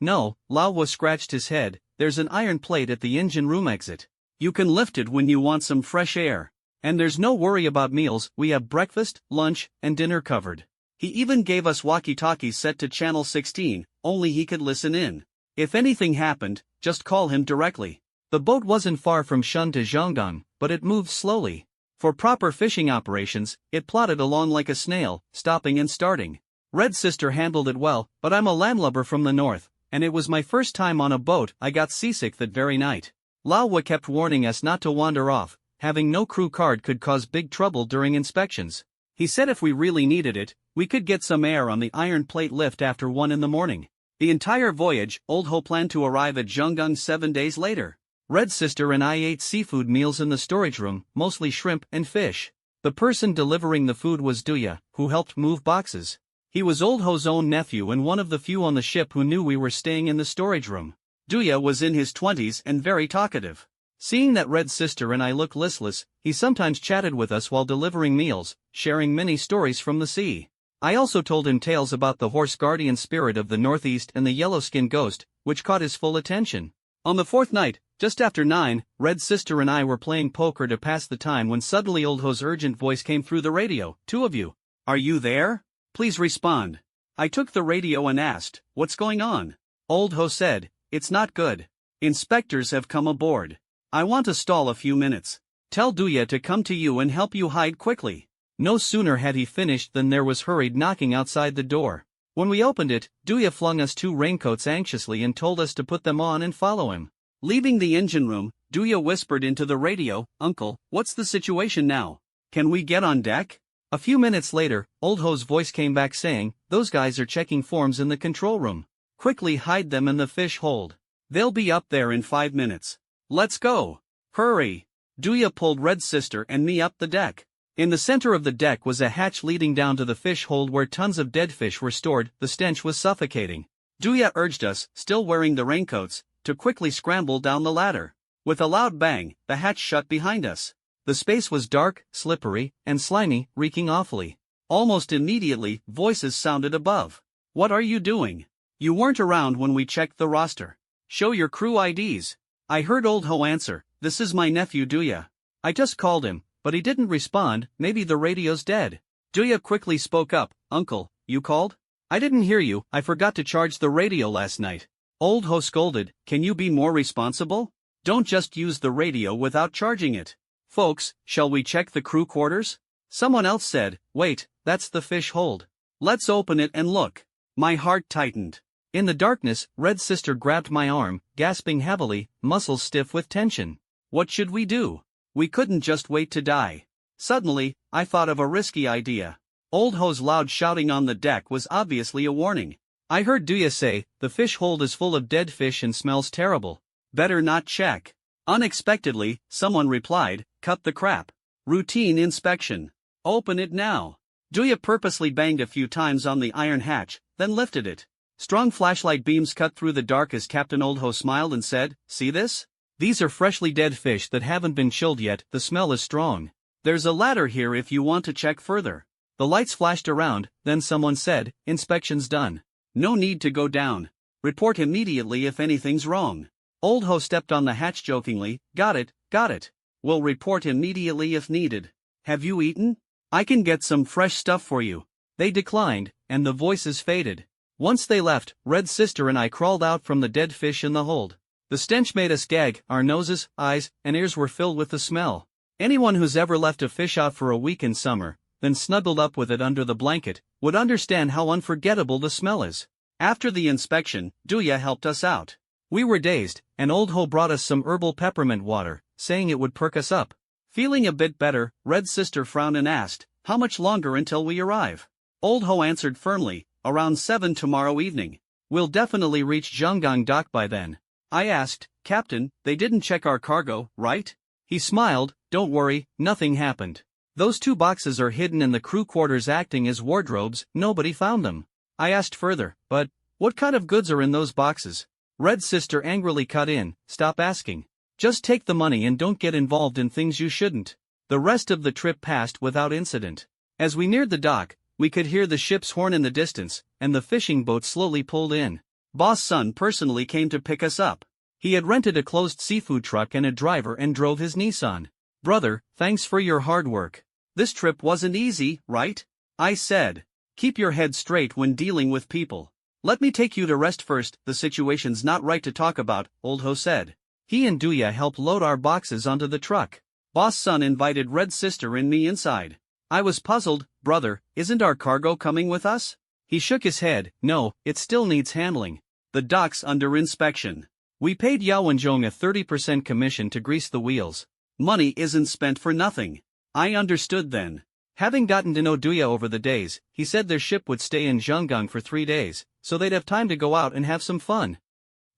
Lao Hua scratched his head, there's an iron plate at the engine room exit. You can lift it when you want some fresh air. And there's no worry about meals, we have breakfast, lunch, and dinner covered. He even gave us walkie-talkies set to channel 16, only he could listen in. If anything happened, just call him directly. The boat wasn't far from Shun to Zhanggang, but it moved slowly. For proper fishing operations, it plodded along like a snail, stopping and starting. Red Sister handled it well, but I'm a landlubber from the north, and it was my first time on a boat. I got seasick that very night. Lao Hua kept warning us not to wander off. Having no crew card could cause big trouble during inspections. He said if we really needed it, we could get some air on the iron plate lift after 1 in the morning. The entire voyage, Old Ho planned to arrive at Zhanggang 7 days later. Red Sister and I ate seafood meals in the storage room, mostly shrimp and fish. The person delivering the food was Duya, who helped move boxes. He was Old Ho's own nephew and one of the few on the ship who knew we were staying in the storage room. Duya was in his 20s and very talkative. Seeing that Red Sister and I looked listless, he sometimes chatted with us while delivering meals, sharing many stories from the sea. I also told him tales about the horse guardian spirit of the Northeast and the yellow-skin ghost, which caught his full attention. On the 4th night, just after 9, Red Sister and I were playing poker to pass the time when suddenly Old Ho's urgent voice came through the radio. 2 of you. Are you there? Please respond. I took the radio and asked, What's going on? Old Ho said, It's not good. Inspectors have come aboard. I want to stall a few minutes. Tell Duya to come to you and help you hide quickly. No sooner had he finished than there was hurried knocking outside the door. When we opened it, Duya flung us 2 raincoats anxiously and told us to put them on and follow him. Leaving the engine room, Duya whispered into the radio, "Uncle, what's the situation now? Can we get on deck?" A few minutes later, Old Ho's voice came back saying, "Those guys are checking forms in the control room. Quickly hide them in the fish hold. They'll be up there in 5 minutes. Let's go. Hurry." Duya pulled Red's sister and me up the deck. In the center of the deck was a hatch leading down to the fish hold where tons of dead fish were stored. The stench was suffocating. Duya urged us, still wearing the raincoats, to quickly scramble down the ladder. With a loud bang, the hatch shut behind us. The space was dark, slippery, and slimy, reeking awfully. Almost immediately, voices sounded above. "What are you doing? You weren't around when we checked the roster. Show your crew IDs." I heard Old Ho answer, "This is my nephew Duya. I just called him, but he didn't respond. Maybe the radio's dead." Duya quickly spoke up, "Uncle, you called? I didn't hear you. I forgot to charge the radio last night." Old Ho scolded, "Can you be more responsible? Don't just use the radio without charging it." "Folks, shall we check the crew quarters?" Someone else said, "Wait, that's the fish hold. Let's open it and look." My heart tightened. In the darkness, Red's sister grabbed my arm, gasping heavily, muscles stiff with tension. What should we do? We couldn't just wait to die. Suddenly, I thought of a risky idea. Old Ho's loud shouting on the deck was obviously a warning. I heard Duya say, "The fish hold is full of dead fish and smells terrible. Better not check." Unexpectedly, someone replied, "Cut the crap. Routine inspection. Open it now." Duya purposely banged a few times on the iron hatch, then lifted it. Strong flashlight beams cut through the dark as Captain Old Ho smiled and said, "See this? These are freshly dead fish that haven't been chilled yet. The smell is strong. There's a ladder here if you want to check further." The lights flashed around, then someone said, "Inspection's done. No need to go down. Report immediately if anything's wrong." Old Ho stepped on the hatch jokingly, "Got it, got it. We'll report immediately if needed. Have you eaten? I can get some fresh stuff for you." They declined, and the voices faded. Once they left, Red's sister and I crawled out from the dead fish in the hold. The stench made us gag. Our noses, eyes, and ears were filled with the smell. Anyone who's ever left a fish out for a week in summer, then snuggled up with it under the blanket, would understand how unforgettable the smell is. After the inspection, Duya helped us out. We were dazed, and Old Ho brought us some herbal peppermint water, saying it would perk us up. Feeling a bit better, Red's sister frowned and asked, "How much longer until we arrive?" Old Ho answered firmly, "Around 7 tomorrow evening. We'll definitely reach Zhanggang dock by then." I asked, "Captain, they didn't check our cargo, right?" He smiled, "Don't worry, nothing happened. Those 2 boxes are hidden in the crew quarters acting as wardrobes. Nobody found them." I asked further, "But what kind of goods are in those boxes?" Red's sister angrily cut in, "Stop asking. Just take the money and don't get involved in things you shouldn't." The rest of the trip passed without incident. As we neared the dock, we could hear the ship's horn in the distance, and the fishing boat slowly pulled in. Boss' son personally came to pick us up. He had rented a closed seafood truck and a driver and drove his Nissan. "Brother, thanks for your hard work. This trip wasn't easy, right?" I said. "Keep your head straight when dealing with people. Let me take you to rest first." "The situation's not right to talk about," Old Ho said. He and Duya helped load our boxes onto the truck. Boss' son invited Red's sister and me inside. I was puzzled. "Brother, isn't our cargo coming with us?" He shook his head. "No, it still needs handling. The dock's under inspection." We paid Yao Wenjong a 30% commission to grease the wheels. Money isn't spent for nothing. I understood then. Having gotten to know Duya over the days, he said their ship would stay in Zhanggang for 3 days, so they'd have time to go out and have some fun.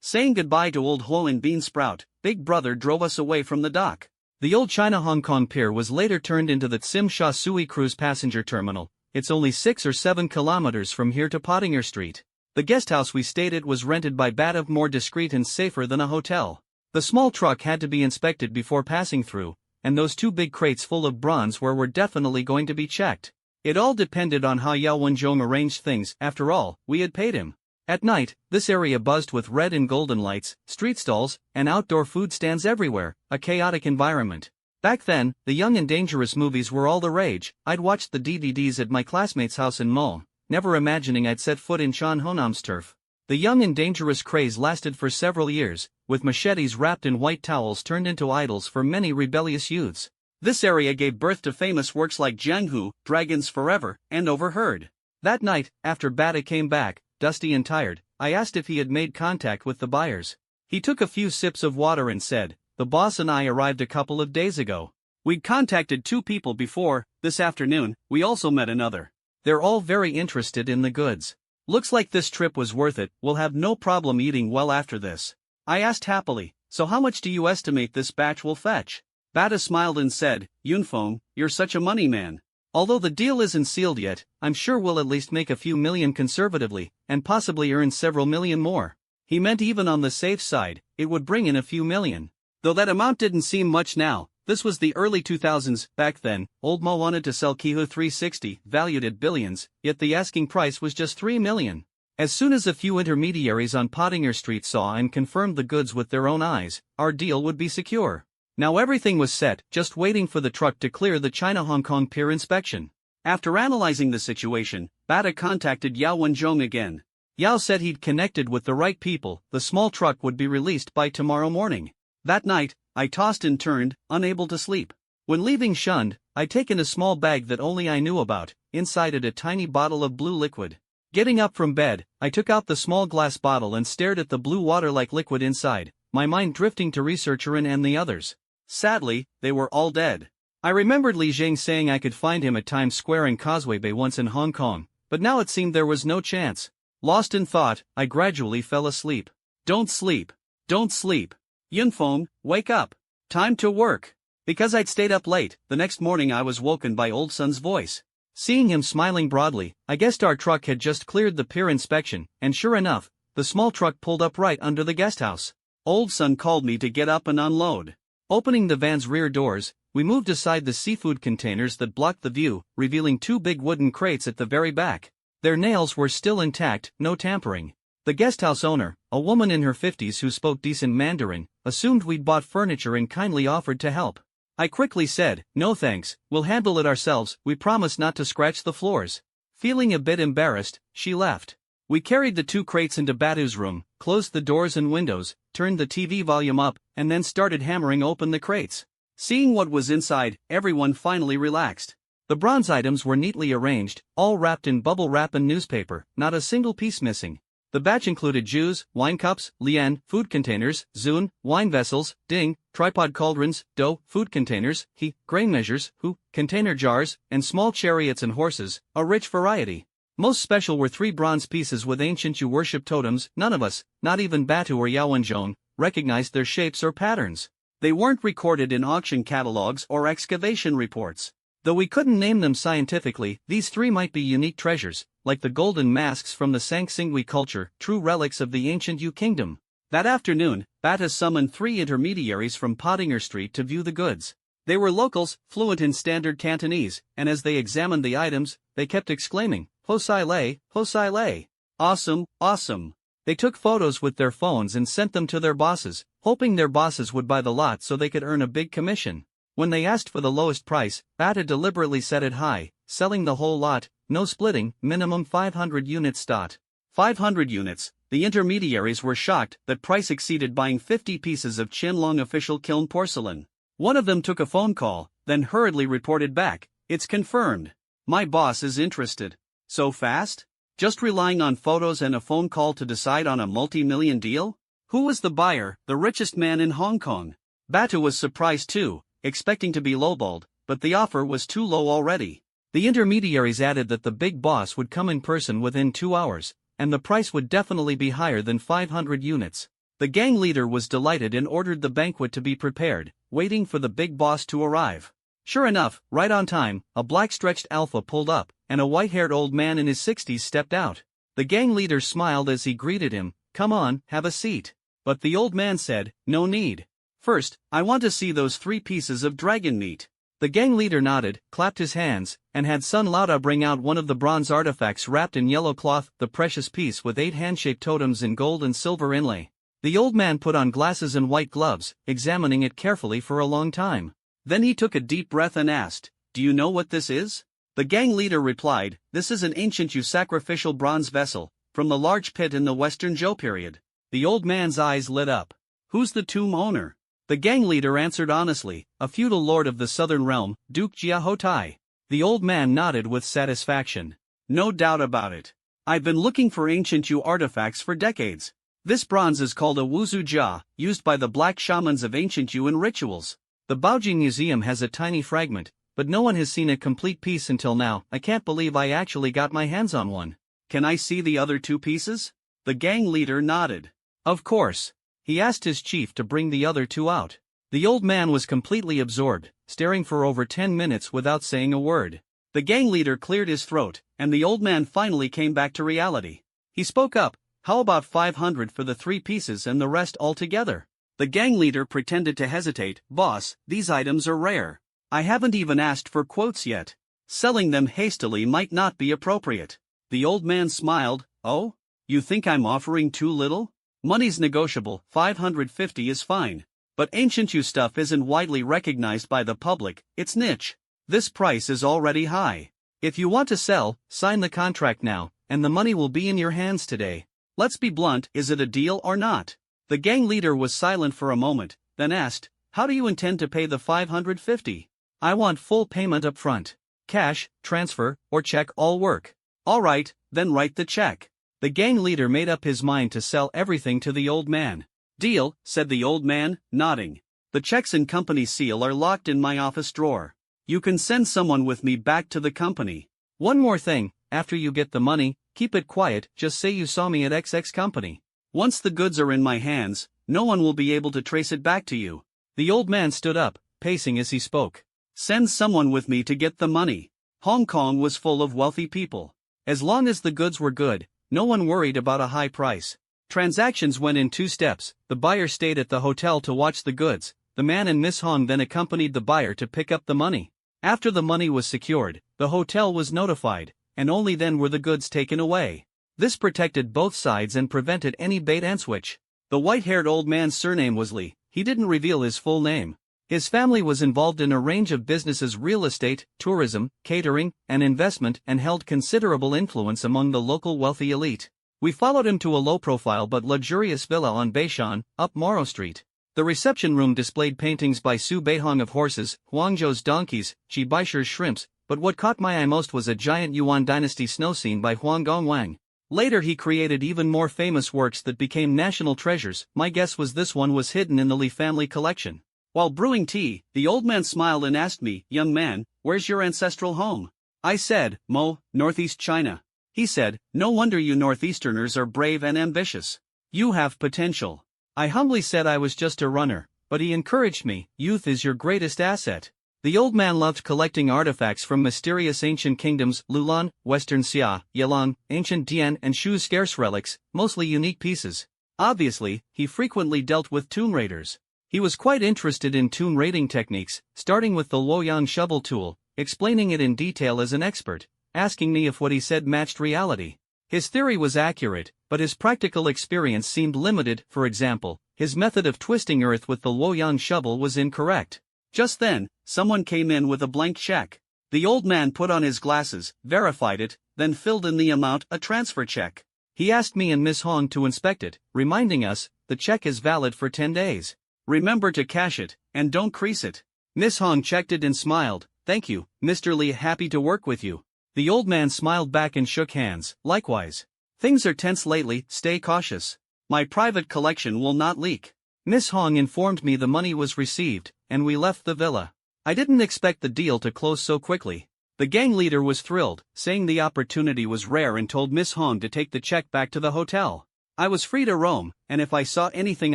Saying goodbye to Old Ho and Bean Sprout, Big Brother drove us away from the dock. The old China-Hong Kong pier was later turned into the Tsim Sha Tsui Cruise Passenger Terminal. It's only 6 or 7 kilometers from here to Pottinger Street. The guesthouse we stayed at was rented by Batav, more discreet and safer than a hotel. The small truck had to be inspected before passing through, and those 2 big crates full of bronzeware were definitely going to be checked. It all depended on how Yao Wenjong arranged things. After all, we had paid him. At night, this area buzzed with red and golden lights, street stalls, and outdoor food stands everywhere, a chaotic environment. Back then, the Young and Dangerous movies were all the rage. I'd watched the DVDs at my classmate's house in Mall, never imagining I'd set foot in Chan Honam's turf. The Young and Dangerous craze lasted for several years, with machetes wrapped in white towels turned into idols for many rebellious youths. This area gave birth to famous works like Jianghu, Dragons Forever, and Overheard. That night, after Bata came back, dusty and tired, I asked if he had made contact with the buyers. He took a few sips of water and said, "The boss and I arrived a couple of days ago. We'd contacted 2 people before, this afternoon, we also met another. They're all very interested in the goods. Looks like this trip was worth it, we'll have no problem eating well after this." I asked happily, "So how much do you estimate this batch will fetch?" Bata smiled and said, "Yunfeng, you're such a money man. Although the deal isn't sealed yet, I'm sure we'll at least make a few million conservatively, and possibly earn several million more." He meant even on the safe side, it would bring in a few million. Though that amount didn't seem much now. This was the early 2000s, back then, Old Mo wanted to sell Kihu 360, valued at billions, yet the asking price was just 3 million. As soon as a few intermediaries on Pottinger Street saw and confirmed the goods with their own eyes, our deal would be secure. Now everything was set, just waiting for the truck to clear the China-Hong Kong pier inspection. After analyzing the situation, Bata contacted Yao Wenzhong again. Yao said he'd connected with the right people, the small truck would be released by tomorrow morning. That night, I tossed and turned, unable to sleep. When leaving Shund, I'd taken a small bag that only I knew about, inside it a tiny bottle of blue liquid. Getting up from bed, I took out the small glass bottle and stared at the blue water-like liquid inside, my mind drifting to Researcher and the others. Sadly, they were all dead. I remembered Li Jing saying I could find him at Times Square and Causeway Bay once in Hong Kong, but now it seemed there was no chance. Lost in thought, I gradually fell asleep. Don't sleep. Don't sleep. Yunfeng, wake up. Time to work. Because I'd stayed up late, the next morning I was woken by Old Sun's voice. Seeing him smiling broadly, I guessed our truck had just cleared the pier inspection, and sure enough, the small truck pulled up right under the guest house. Old Sun called me to get up and unload. Opening the van's rear doors, we moved aside the seafood containers that blocked the view, revealing 2 big wooden crates at the very back. Their nails were still intact, no tampering. The guesthouse owner, a woman in her 50s who spoke decent Mandarin, assumed we'd bought furniture and kindly offered to help. I quickly said, "No thanks, we'll handle it ourselves, we promise not to scratch the floors." Feeling a bit embarrassed, she left. We carried the 2 crates into Batu's room, closed the doors and windows, turned the TV volume up, and then started hammering open the crates. Seeing what was inside, everyone finally relaxed. The bronze items were neatly arranged, all wrapped in bubble wrap and newspaper, not a single piece missing. The batch included Jews, wine cups, lian, food containers, zun, wine vessels, ding, tripod cauldrons, dough, food containers, he, grain measures, hu, container jars, and small chariots and horses, a rich variety. Most special were 3 bronze pieces with ancient Yu worship totems. None of us, not even Batu or Yao Wenzhong, recognized their shapes or patterns. They weren't recorded in auction catalogs or excavation reports. Though we couldn't name them scientifically, these 3 might be unique treasures, like the golden masks from the Sangsingui culture, true relics of the ancient Yu kingdom. That afternoon, Bata summoned 3 intermediaries from Pottinger Street to view the goods. They were locals, fluent in standard Cantonese, and as they examined the items, they kept exclaiming, "Ho Sai Lei, Ho Sai Lei. Awesome, awesome." They took photos with their phones and sent them to their bosses, hoping their bosses would buy the lot so they could earn a big commission. When they asked for the lowest price, Bata deliberately set it high, selling the whole lot, no splitting, minimum 500 units stot. 500 units, the intermediaries were shocked that price exceeded buying 50 pieces of Qianlong official kiln porcelain. One of them took a phone call, then hurriedly reported back, "It's confirmed. My boss is interested." So fast? Just relying on photos and a phone call to decide on a multi-million deal? Who was the buyer, the richest man in Hong Kong? Batu was surprised too, expecting to be lowballed, but the offer was too low already. The intermediaries added that the big boss would come in person within 2 hours, and the price would definitely be higher than 500 units. The gang leader was delighted and ordered the banquet to be prepared, waiting for the big boss to arrive. Sure enough, right on time, a black-stretched alpha pulled up, and a white-haired old man in his 60s stepped out. The gang leader smiled as he greeted him, "Come on, have a seat." But the old man said, "No need. First, I want to see those 3 pieces of dragon meat." The gang leader nodded, clapped his hands, and had Sun Lauda bring out one of the bronze artifacts wrapped in yellow cloth, the precious piece with 8 hand-shaped totems in gold and silver inlay. The old man put on glasses and white gloves, examining it carefully for a long time. Then he took a deep breath and asked, "Do you know what this is?" The gang leader replied, "This is an ancient Yu sacrificial bronze vessel, from the large pit in the Western Zhou period." The old man's eyes lit up. "Who's the tomb owner?" The gang leader answered honestly, "A feudal lord of the southern realm, Duke Jia Hotai." The old man nodded with satisfaction. "No doubt about it. I've been looking for ancient Yu artifacts for decades. This bronze is called a wuzu jia, used by the black shamans of ancient Yuan rituals. The Baoji Museum has a tiny fragment, but no one has seen a complete piece until now. I can't believe I actually got my hands on one. Can I see the other two pieces? The gang leader nodded. Of course. He asked his chief to bring the other two out. The old man was completely absorbed, staring for over 10 minutes without saying a word. The gang leader cleared his throat, and the old man finally came back to reality. He spoke up. How about 500 for the 3 pieces and the rest all together? The gang leader pretended to hesitate. Boss, these items are rare. I haven't even asked for quotes yet. Selling them hastily might not be appropriate. The old man smiled. Oh? You think I'm offering too little? Money's negotiable, 550 is fine. But ancient Yu stuff isn't widely recognized by the public, it's niche. This price is already high. If you want to sell, sign the contract now, and the money will be in your hands today. Let's be blunt, is it a deal or not? The gang leader was silent for a moment, then asked, how do you intend to pay the 550? I want full payment up front. Cash, transfer, or check all work. Alright, then write the check. The gang leader made up his mind to sell everything to the old man. Deal, said the old man, nodding. The checks and company seal are locked in my office drawer. You can send someone with me back to the company. One more thing, after you get the money, keep it quiet, just say you saw me at XX company. Once the goods are in my hands, no one will be able to trace it back to you. The old man stood up, pacing as he spoke. Send someone with me to get the money. Hong Kong was full of wealthy people. As long as the goods were good, no one worried about a high price. Transactions went in 2 steps. The buyer stayed at the hotel to watch the goods. The man and Miss Hong then accompanied the buyer to pick up the money. After the money was secured, the hotel was notified, and only then were the goods taken away. This protected both sides and prevented any bait and switch. The white-haired old man's surname was Li. He didn't reveal his full name. His family was involved in a range of businesses: real estate, tourism, catering, and investment, and held considerable influence among the local wealthy elite. We followed him to a low-profile but luxurious villa on Beishan, up Morrow Street. The reception room displayed paintings by Su Beihong of horses, Huangzhou's donkeys, Ji Baishi's shrimps, but what caught my eye most was a giant Yuan dynasty snow scene by Huang Gongwang. Later he created even more famous works that became national treasures. My guess was this one was hidden in the Li family collection. While brewing tea, the old man smiled and asked me, young man, where's your ancestral home? I said, Mo, Northeast China. He said, no wonder you Northeasterners are brave and ambitious. You have potential. I humbly said I was just a runner, but he encouraged me. Youth is your greatest asset. The old man loved collecting artifacts from mysterious ancient kingdoms: Lulan, Western Xia, Yelong, ancient Dian, and Shu's scarce relics, mostly unique pieces. Obviously, he frequently dealt with tomb raiders. He was quite interested in tomb raiding techniques, starting with the Luoyang shovel tool, explaining it in detail as an expert, asking me if what he said matched reality. His theory was accurate, but his practical experience seemed limited. For example, his method of twisting earth with the Luoyang shovel was incorrect. Just then, someone came in with a blank check. The old man put on his glasses, verified it, then filled in the amount, a transfer check. He asked me and Miss Hong to inspect it, reminding us, the check is valid for 10 days. Remember to cash it, and don't crease it. Miss Hong checked it and smiled. Thank you, Mr. Li, happy to work with you. The old man smiled back and shook hands. Likewise. Things are tense lately, stay cautious. My private collection will not leak. Miss Hong informed me the money was received, and we left the villa. I didn't expect the deal to close so quickly. The gang leader was thrilled, saying the opportunity was rare, and told Miss Hong to take the check back to the hotel. I was free to roam, and if I saw anything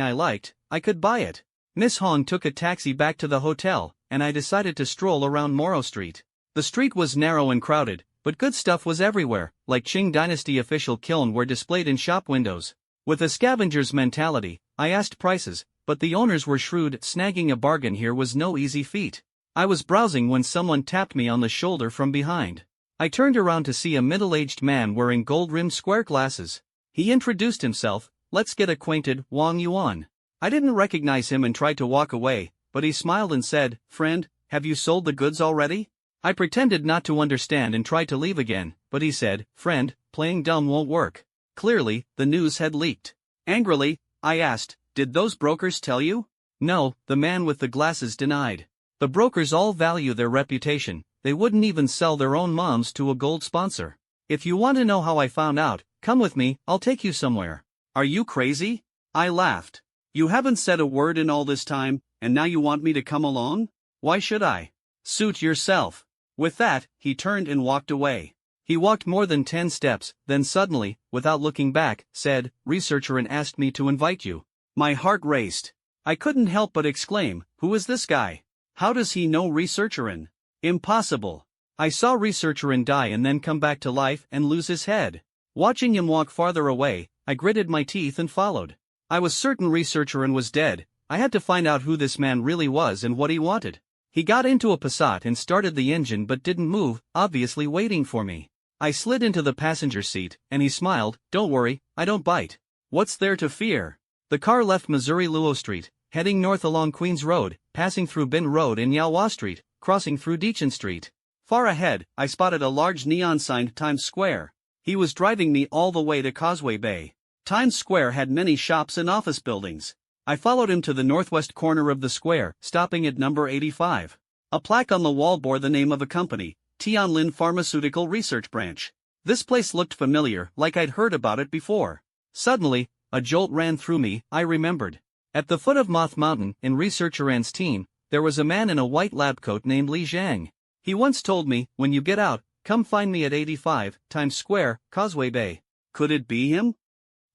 I liked, I could buy it. Miss Hong took a taxi back to the hotel, and I decided to stroll around Morrow Street. The street was narrow and crowded, but good stuff was everywhere, like Qing Dynasty official kiln were displayed in shop windows. With a scavenger's mentality, I asked prices, but the owners were shrewd. Snagging a bargain here was no easy feat. I was browsing when someone tapped me on the shoulder from behind. I turned around to see a middle-aged man wearing gold-rimmed square glasses. He introduced himself. Let's get acquainted, Wang Yuan. I didn't recognize him and tried to walk away, but he smiled and said, friend, have you sold the goods already? I pretended not to understand and tried to leave again, but he said, friend, playing dumb won't work. Clearly, the news had leaked. Angrily, I asked, did those brokers tell you? No, the man with the glasses denied. The brokers all value their reputation. They wouldn't even sell their own moms to a gold sponsor. If you want to know how I found out, come with me, I'll take you somewhere. Are you crazy? I laughed. You haven't said a word in all this time, and now you want me to come along? Why should I? Suit yourself. With that, he turned and walked away. He walked more than 10 steps, then suddenly, without looking back, said, "Researcher and asked me to invite you." My heart raced. I couldn't help but exclaim, "Who is this guy? How does he know Researcherin? Impossible." I saw Researcherin die and then come back to life and lose his head. Watching him walk farther away, I gritted my teeth and followed. I was certain Researcherin was dead. I had to find out who this man really was and what he wanted. He got into a Passat and started the engine but didn't move, obviously waiting for me. I slid into the passenger seat, and he smiled, "Don't worry, I don't bite. What's there to fear?" The car left Missouri Luo Street, heading north along Queens Road, passing through Bin Road and Yaowa Street, crossing through Deacon Street. Far ahead, I spotted a large neon sign Times Square. He was driving me all the way to Causeway Bay. Times Square had many shops and office buildings. I followed him to the northwest corner of the square, stopping at number 85. A plaque on the wall bore the name of a company, Tianlin Pharmaceutical Research Branch. This place looked familiar, like I'd heard about it before. Suddenly, a jolt ran through me. I remembered. At the foot of Moth Mountain, in Researcher An's team, there was a man in a white lab coat named Li Zhang. He once told me, "When you get out, come find me at 85, Times Square, Causeway Bay." Could it be him?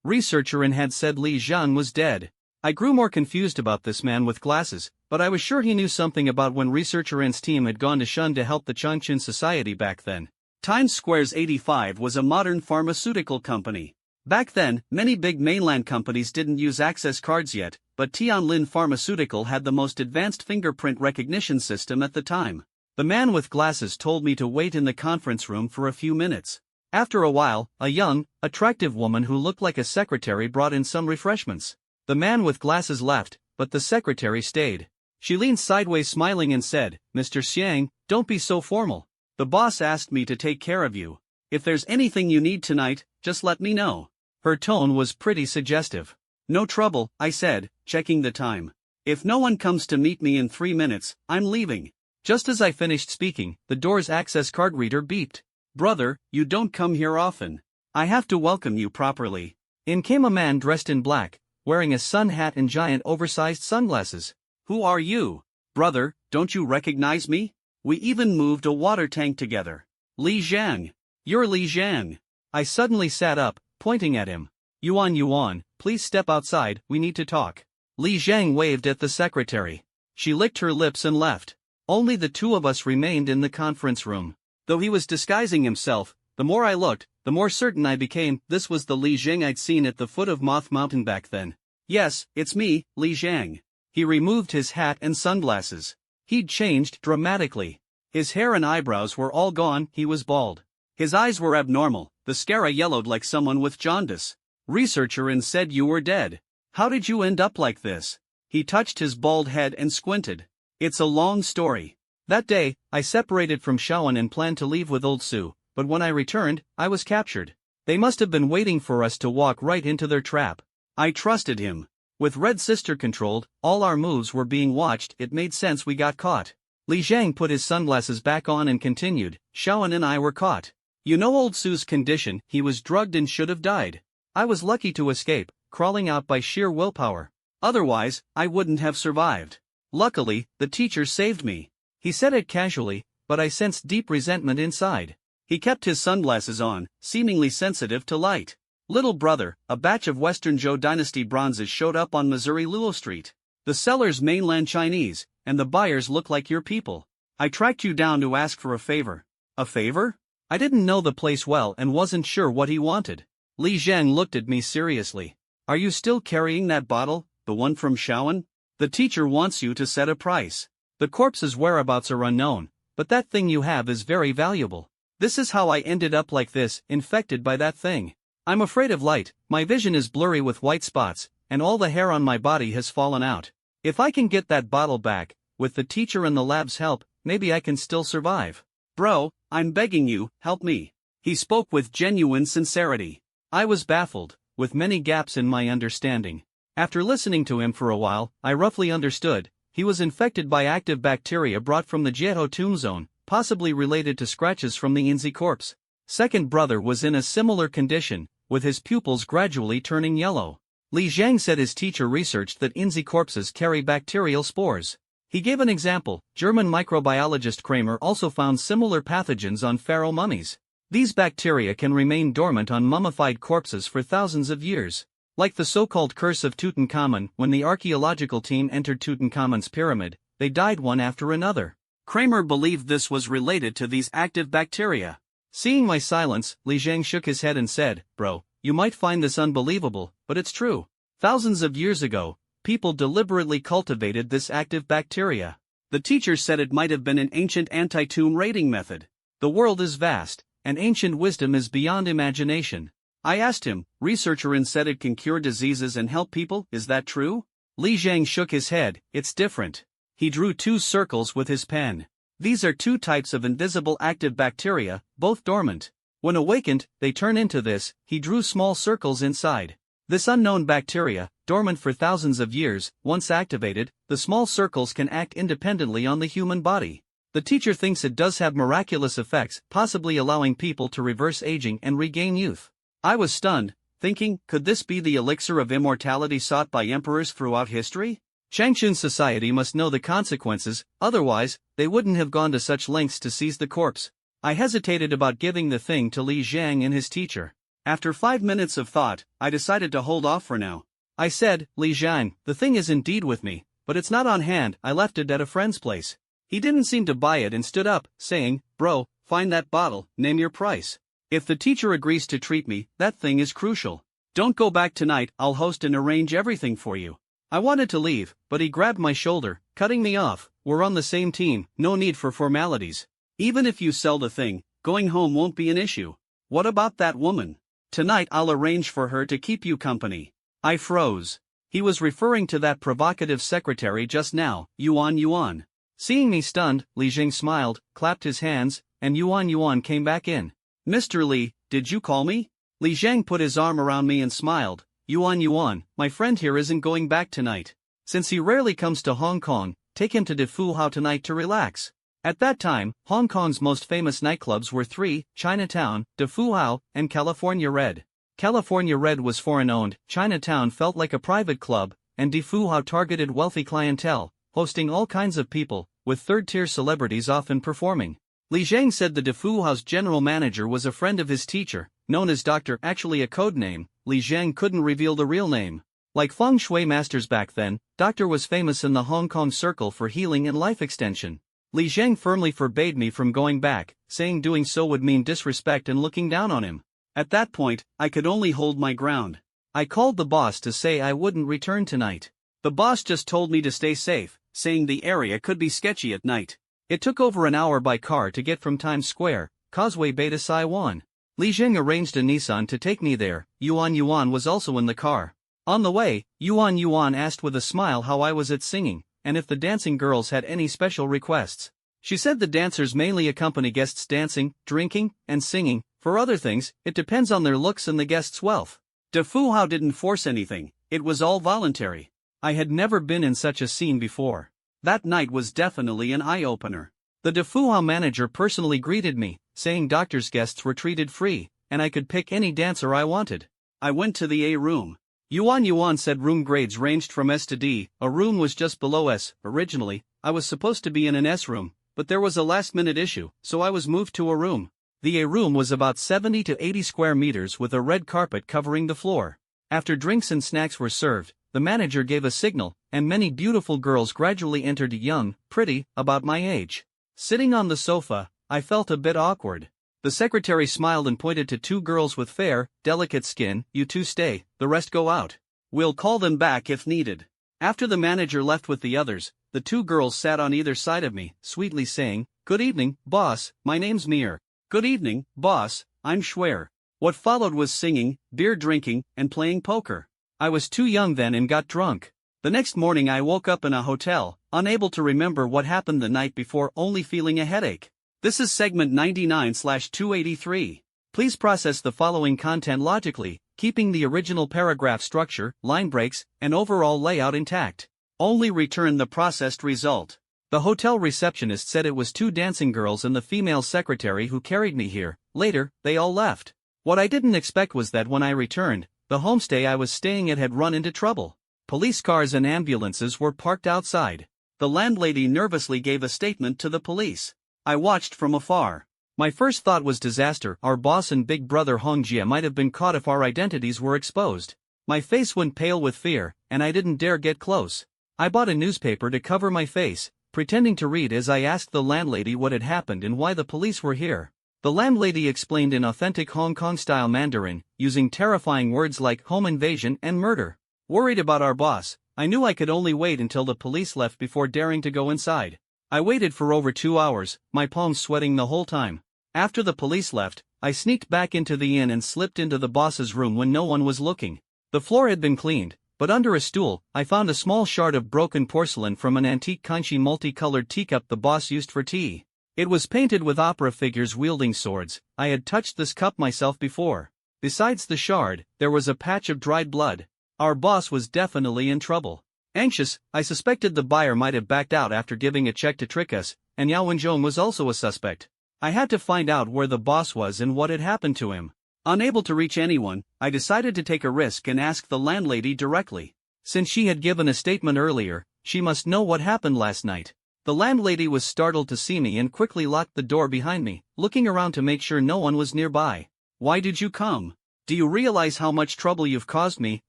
Researcher An had said Li Zhang was dead. I grew more confused about this man with glasses, but I was sure he knew something about when Researcher An's team had gone to Shun to help the Changchun Society back then. Times Square's 85 was a modern pharmaceutical company. Back then, many big mainland companies didn't use access cards yet, but Tianlin Pharmaceutical had the most advanced fingerprint recognition system at the time. The man with glasses told me to wait in the conference room for a few minutes. After a while, a young, attractive woman who looked like a secretary brought in some refreshments. The man with glasses left, but the secretary stayed. She leaned sideways smiling and said, "Mr. Xiang, don't be so formal. The boss asked me to take care of you. If there's anything you need tonight, just let me know." Her tone was pretty suggestive. "No trouble," I said, checking the time. "If no one comes to meet me in 3 minutes, I'm leaving." Just as I finished speaking, the door's access card reader beeped. "Brother, you don't come here often. I have to welcome you properly." In came a man dressed in black, wearing a sun hat and giant oversized sunglasses. "Who are you? Brother, don't you recognize me? We even moved a water tank together." "Li Zhang. You're Li Zhang." I suddenly sat up, pointing at him. Yuan, please step outside, we need to talk." Li Zhang waved at the secretary. She licked her lips and left. Only the two of us remained in the conference room. Though he was disguising himself, the more I looked, the more certain I became this was the Li Zhang I'd seen at the foot of Moth Mountain back then. "Yes, it's me, Li Zhang." He removed his hat and sunglasses. He'd changed dramatically. His hair and eyebrows were all gone, he was bald. His eyes were abnormal, the scara yellowed like someone with jaundice. "Researcher and said you were dead. How did you end up like this?" He touched his bald head and squinted. "It's a long story. That day, I separated from Shawan and planned to leave with Old Su, but when I returned, I was captured. They must have been waiting for us to walk right into their trap. I trusted him. With Red Sister controlled, all our moves were being watched, it made sense we got caught." Li Zhang put his sunglasses back on and continued, "Shawan and I were caught. You know Old Su's condition, he was drugged and should have died. I was lucky to escape, crawling out by sheer willpower. Otherwise, I wouldn't have survived. Luckily, the teacher saved me." He said it casually, but I sensed deep resentment inside. He kept his sunglasses on, seemingly sensitive to light. "Little brother, a batch of Western Zhou Dynasty bronzes showed up on Missouri Luo Street. The sellers mainland Chinese, and the buyers look like your people. I tracked you down to ask for a favor." "A favor?" I didn't know the place well and wasn't sure what he wanted. Li Zhang looked at me seriously. "Are you still carrying that bottle, the one from Shawan? The teacher wants you to set a price. The corpse's whereabouts are unknown, but that thing you have is very valuable. This is how I ended up like this, infected by that thing. I'm afraid of light, my vision is blurry with white spots, and all the hair on my body has fallen out. If I can get that bottle back, with the teacher and the lab's help, maybe I can still survive. Bro, I'm begging you, help me." He spoke with genuine sincerity. I was baffled, with many gaps in my understanding. After listening to him for a while, I roughly understood. He was infected by active bacteria brought from the Jieho tomb zone, possibly related to scratches from the Inzi corpse. Second brother was in a similar condition, with his pupils gradually turning yellow. Li Jiang said his teacher researched that Inzi corpses carry bacterial spores. He gave an example. German microbiologist Kramer also found similar pathogens on pharaoh mummies. These bacteria can remain dormant on mummified corpses for thousands of years. Like the so-called curse of Tutankhamun, when the archaeological team entered Tutankhamun's pyramid, they died one after another. Kramer believed this was related to these active bacteria. Seeing my silence, Li Jiang shook his head and said, "Bro, you might find this unbelievable, but it's true. Thousands of years ago, people deliberately cultivated this active bacteria." The teacher said it might have been an ancient anti-tomb raiding method. The world is vast, and ancient wisdom is beyond imagination. I asked him, researcher said it can cure diseases and help people, is that true? Li Jiang shook his head, "It's different." He drew two circles with his pen. "These are two types of invisible active bacteria, both dormant. When awakened, they turn into this." He drew small circles inside. "This unknown bacteria, dormant for thousands of years, once activated, the small circles can act independently on the human body. The teacher thinks it does have miraculous effects, possibly allowing people to reverse aging and regain youth." I was stunned, thinking, could this be the elixir of immortality sought by emperors throughout history? Changchun society must know the consequences, otherwise, they wouldn't have gone to such lengths to seize the corpse. I hesitated about giving the thing to Li Jiang and his teacher. After 5 minutes of thought, I decided to hold off for now. I said, "Li Jiang, the thing is indeed with me, but it's not on hand. I left it at a friend's place." He didn't seem to buy it and stood up, saying, "Bro, find that bottle, name your price. If the teacher agrees to treat me, that thing is crucial. Don't go back tonight, I'll host and arrange everything for you." I wanted to leave, but he grabbed my shoulder, cutting me off. "We're on the same team, no need for formalities. Even if you sell the thing, going home won't be an issue. What about that woman? Tonight I'll arrange for her to keep you company." I froze. He was referring to that provocative secretary just now, Yuan. Seeing me stunned, Li Jiang smiled, clapped his hands, and Yuan came back in. "Mr. Li, did you call me?" Li Jiang put his arm around me and smiled. Yuan, my friend here isn't going back tonight. Since he rarely comes to Hong Kong, take him to De Fu Hao tonight to relax." At that time, Hong Kong's most famous nightclubs were three: Chinatown, De Fu Hao, and California Red. California Red was foreign-owned, Chinatown felt like a private club, and De Fu Hao targeted wealthy clientele, hosting all kinds of people, with third-tier celebrities often performing. Li Jiang said the De Fu Hao's general manager was a friend of his teacher, known as Doctor, actually a code name. Li Jiang couldn't reveal the real name. Like feng shui masters back then, Doctor was famous in the Hong Kong circle for healing and life extension. Li Jiang firmly forbade me from going back, saying doing so would mean disrespect and looking down on him. At that point, I could only hold my ground. I called the boss to say I wouldn't return tonight. The boss just told me to stay safe, saying the area could be sketchy at night. It took over an hour by car to get from Times Square, Causeway Bay to Saiwan. Li Jiang arranged a Nissan to take me there. Yuan was also in the car. On the way, Yuan asked with a smile how I was at singing, and if the dancing girls had any special requests. She said the dancers mainly accompany guests dancing, drinking, and singing. For other things, it depends on their looks and the guest's wealth. De Fu Hao didn't force anything, it was all voluntary. I had never been in such a scene before. That night was definitely an eye-opener. The De Fu Hao manager personally greeted me, saying Doctor's guests were treated free, and I could pick any dancer I wanted. I went to the A room. Yuan said room grades ranged from S to D. A room was just below S. Originally, I was supposed to be in an S room, but there was a last-minute issue, so I was moved to a room. The A room was about 70 to 80 square meters with a red carpet covering the floor. After drinks and snacks were served, the manager gave a signal, and many beautiful girls gradually entered, young, pretty, about my age. Sitting on the sofa, I felt a bit awkward. The secretary smiled and pointed to two girls with fair, delicate skin. "You two stay, the rest go out. We'll call them back if needed." After the manager left with the others, the two girls sat on either side of me, sweetly saying, "Good evening, boss, my name's Mir." "Good evening, boss, I'm Schwer." What followed was singing, beer drinking, and playing poker. I was too young then and got drunk. The next morning I woke up in a hotel, unable to remember what happened the night before, only feeling a headache. This is segment 99/283. Please process the following content logically, keeping the original paragraph structure, line breaks, and overall layout intact. Only return the processed result. The hotel receptionist said it was two dancing girls and the female secretary who carried me here. Later, they all left. What I didn't expect was that when I returned, the homestay I was staying at had run into trouble. Police cars and ambulances were parked outside. The landlady nervously gave a statement to the police. I watched from afar. My first thought was disaster. Our boss and big brother Hong Jia might have been caught if our identities were exposed. My face went pale with fear, and I didn't dare get close. I bought a newspaper to cover my face, pretending to read as I asked the landlady what had happened and why the police were here. The landlady explained in authentic Hong Kong-style Mandarin, using terrifying words like home invasion and murder. Worried about our boss, I knew I could only wait until the police left before daring to go inside. I waited for over 2 hours, my palms sweating the whole time. After the police left, I sneaked back into the inn and slipped into the boss's room when no one was looking. The floor had been cleaned, but under a stool, I found a small shard of broken porcelain from an antique Kanchi multicolored teacup the boss used for tea. It was painted with opera figures wielding swords. I had touched this cup myself before. Besides the shard, there was a patch of dried blood. Our boss was definitely in trouble. Anxious, I suspected the buyer might have backed out after giving a check to trick us, and Yao Wenzhong was also a suspect. I had to find out where the boss was and what had happened to him. Unable to reach anyone, I decided to take a risk and ask the landlady directly. Since she had given a statement earlier, she must know what happened last night. The landlady was startled to see me and quickly locked the door behind me, looking around to make sure no one was nearby. "Why did you come? Do you realize how much trouble you've caused me?"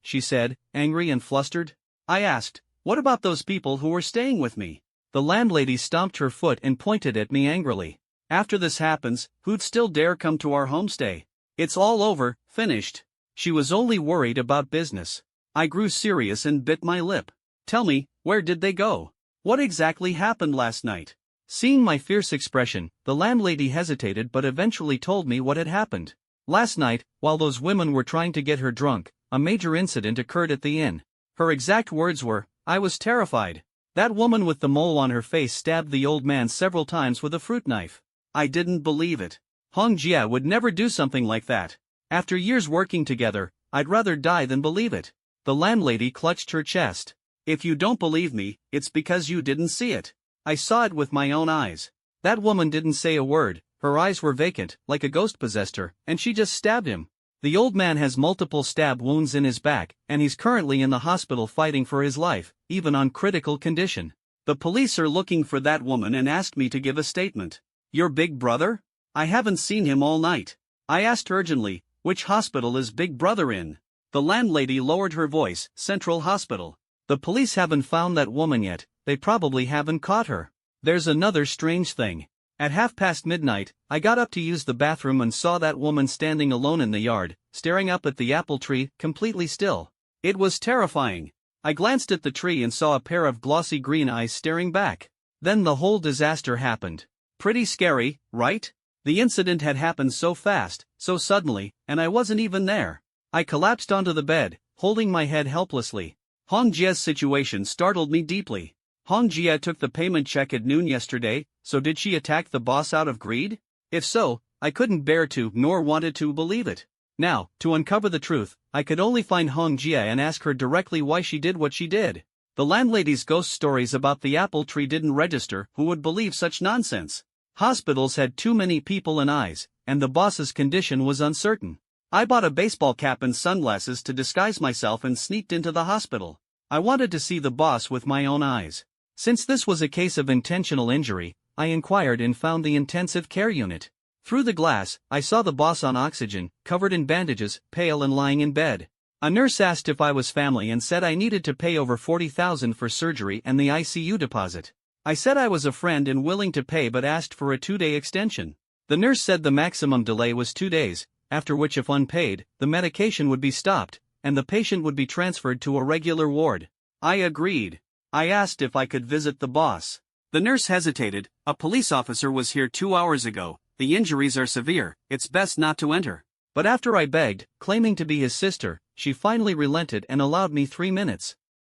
she said, angry and flustered. I asked, "What about those people who were staying with me?" The landlady stomped her foot and pointed at me angrily. "After this happens, who'd still dare come to our homestay? It's all over, finished." She was only worried about business. I grew serious and bit my lip. "Tell me, where did they go? What exactly happened last night?" Seeing my fierce expression, the landlady hesitated but eventually told me what had happened. Last night, while those women were trying to get her drunk, a major incident occurred at the inn. Her exact words were, "I was terrified. That woman with the mole on her face stabbed the old man several times with a fruit knife." I didn't believe it. Hong Jia would never do something like that. After years working together, I'd rather die than believe it. The landlady clutched her chest. "If you don't believe me, it's because you didn't see it. I saw it with my own eyes." That woman didn't say a word, her eyes were vacant, like a ghost possessed her, and she just stabbed him. The old man has multiple stab wounds in his back, and he's currently in the hospital fighting for his life, even on critical condition. The police are looking for that woman and asked me to give a statement. "Your big brother? I haven't seen him all night." I asked urgently, "Which hospital is Big Brother in?" The landlady lowered her voice, "Central Hospital." "The police haven't found that woman yet, they probably haven't caught her." There's another strange thing. At midnight, I got up to use the bathroom and saw that woman standing alone in the yard, staring up at the apple tree, completely still. It was terrifying. I glanced at the tree and saw a pair of glossy green eyes staring back. Then the whole disaster happened. Pretty scary, right? The incident had happened so fast, so suddenly, and I wasn't even there. I collapsed onto the bed, holding my head helplessly. Hong Jia's situation startled me deeply. Hong Jia took the payment check at noon yesterday, so did she attack the boss out of greed? If so, I couldn't bear to nor wanted to believe it. Now, to uncover the truth, I could only find Hong Jia and ask her directly why she did what she did. The landlady's ghost stories about the apple tree didn't register. Who would believe such nonsense? Hospitals had too many people and eyes, and the boss's condition was uncertain. I bought a baseball cap and sunglasses to disguise myself and sneaked into the hospital. I wanted to see the boss with my own eyes. Since this was a case of intentional injury, I inquired and found the intensive care unit. Through the glass, I saw the boss on oxygen, covered in bandages, pale and lying in bed. A nurse asked if I was family and said I needed to pay over 40,000 for surgery and the ICU deposit. I said I was a friend and willing to pay but asked for a 2-day extension. The nurse said the maximum delay was 2 days, after which if unpaid, the medication would be stopped, and the patient would be transferred to a regular ward. I agreed. I asked if I could visit the boss. The nurse hesitated. "A police officer was here 2 hours ago. The injuries are severe, it's best not to enter." But after I begged, claiming to be his sister, she finally relented and allowed me 3 minutes.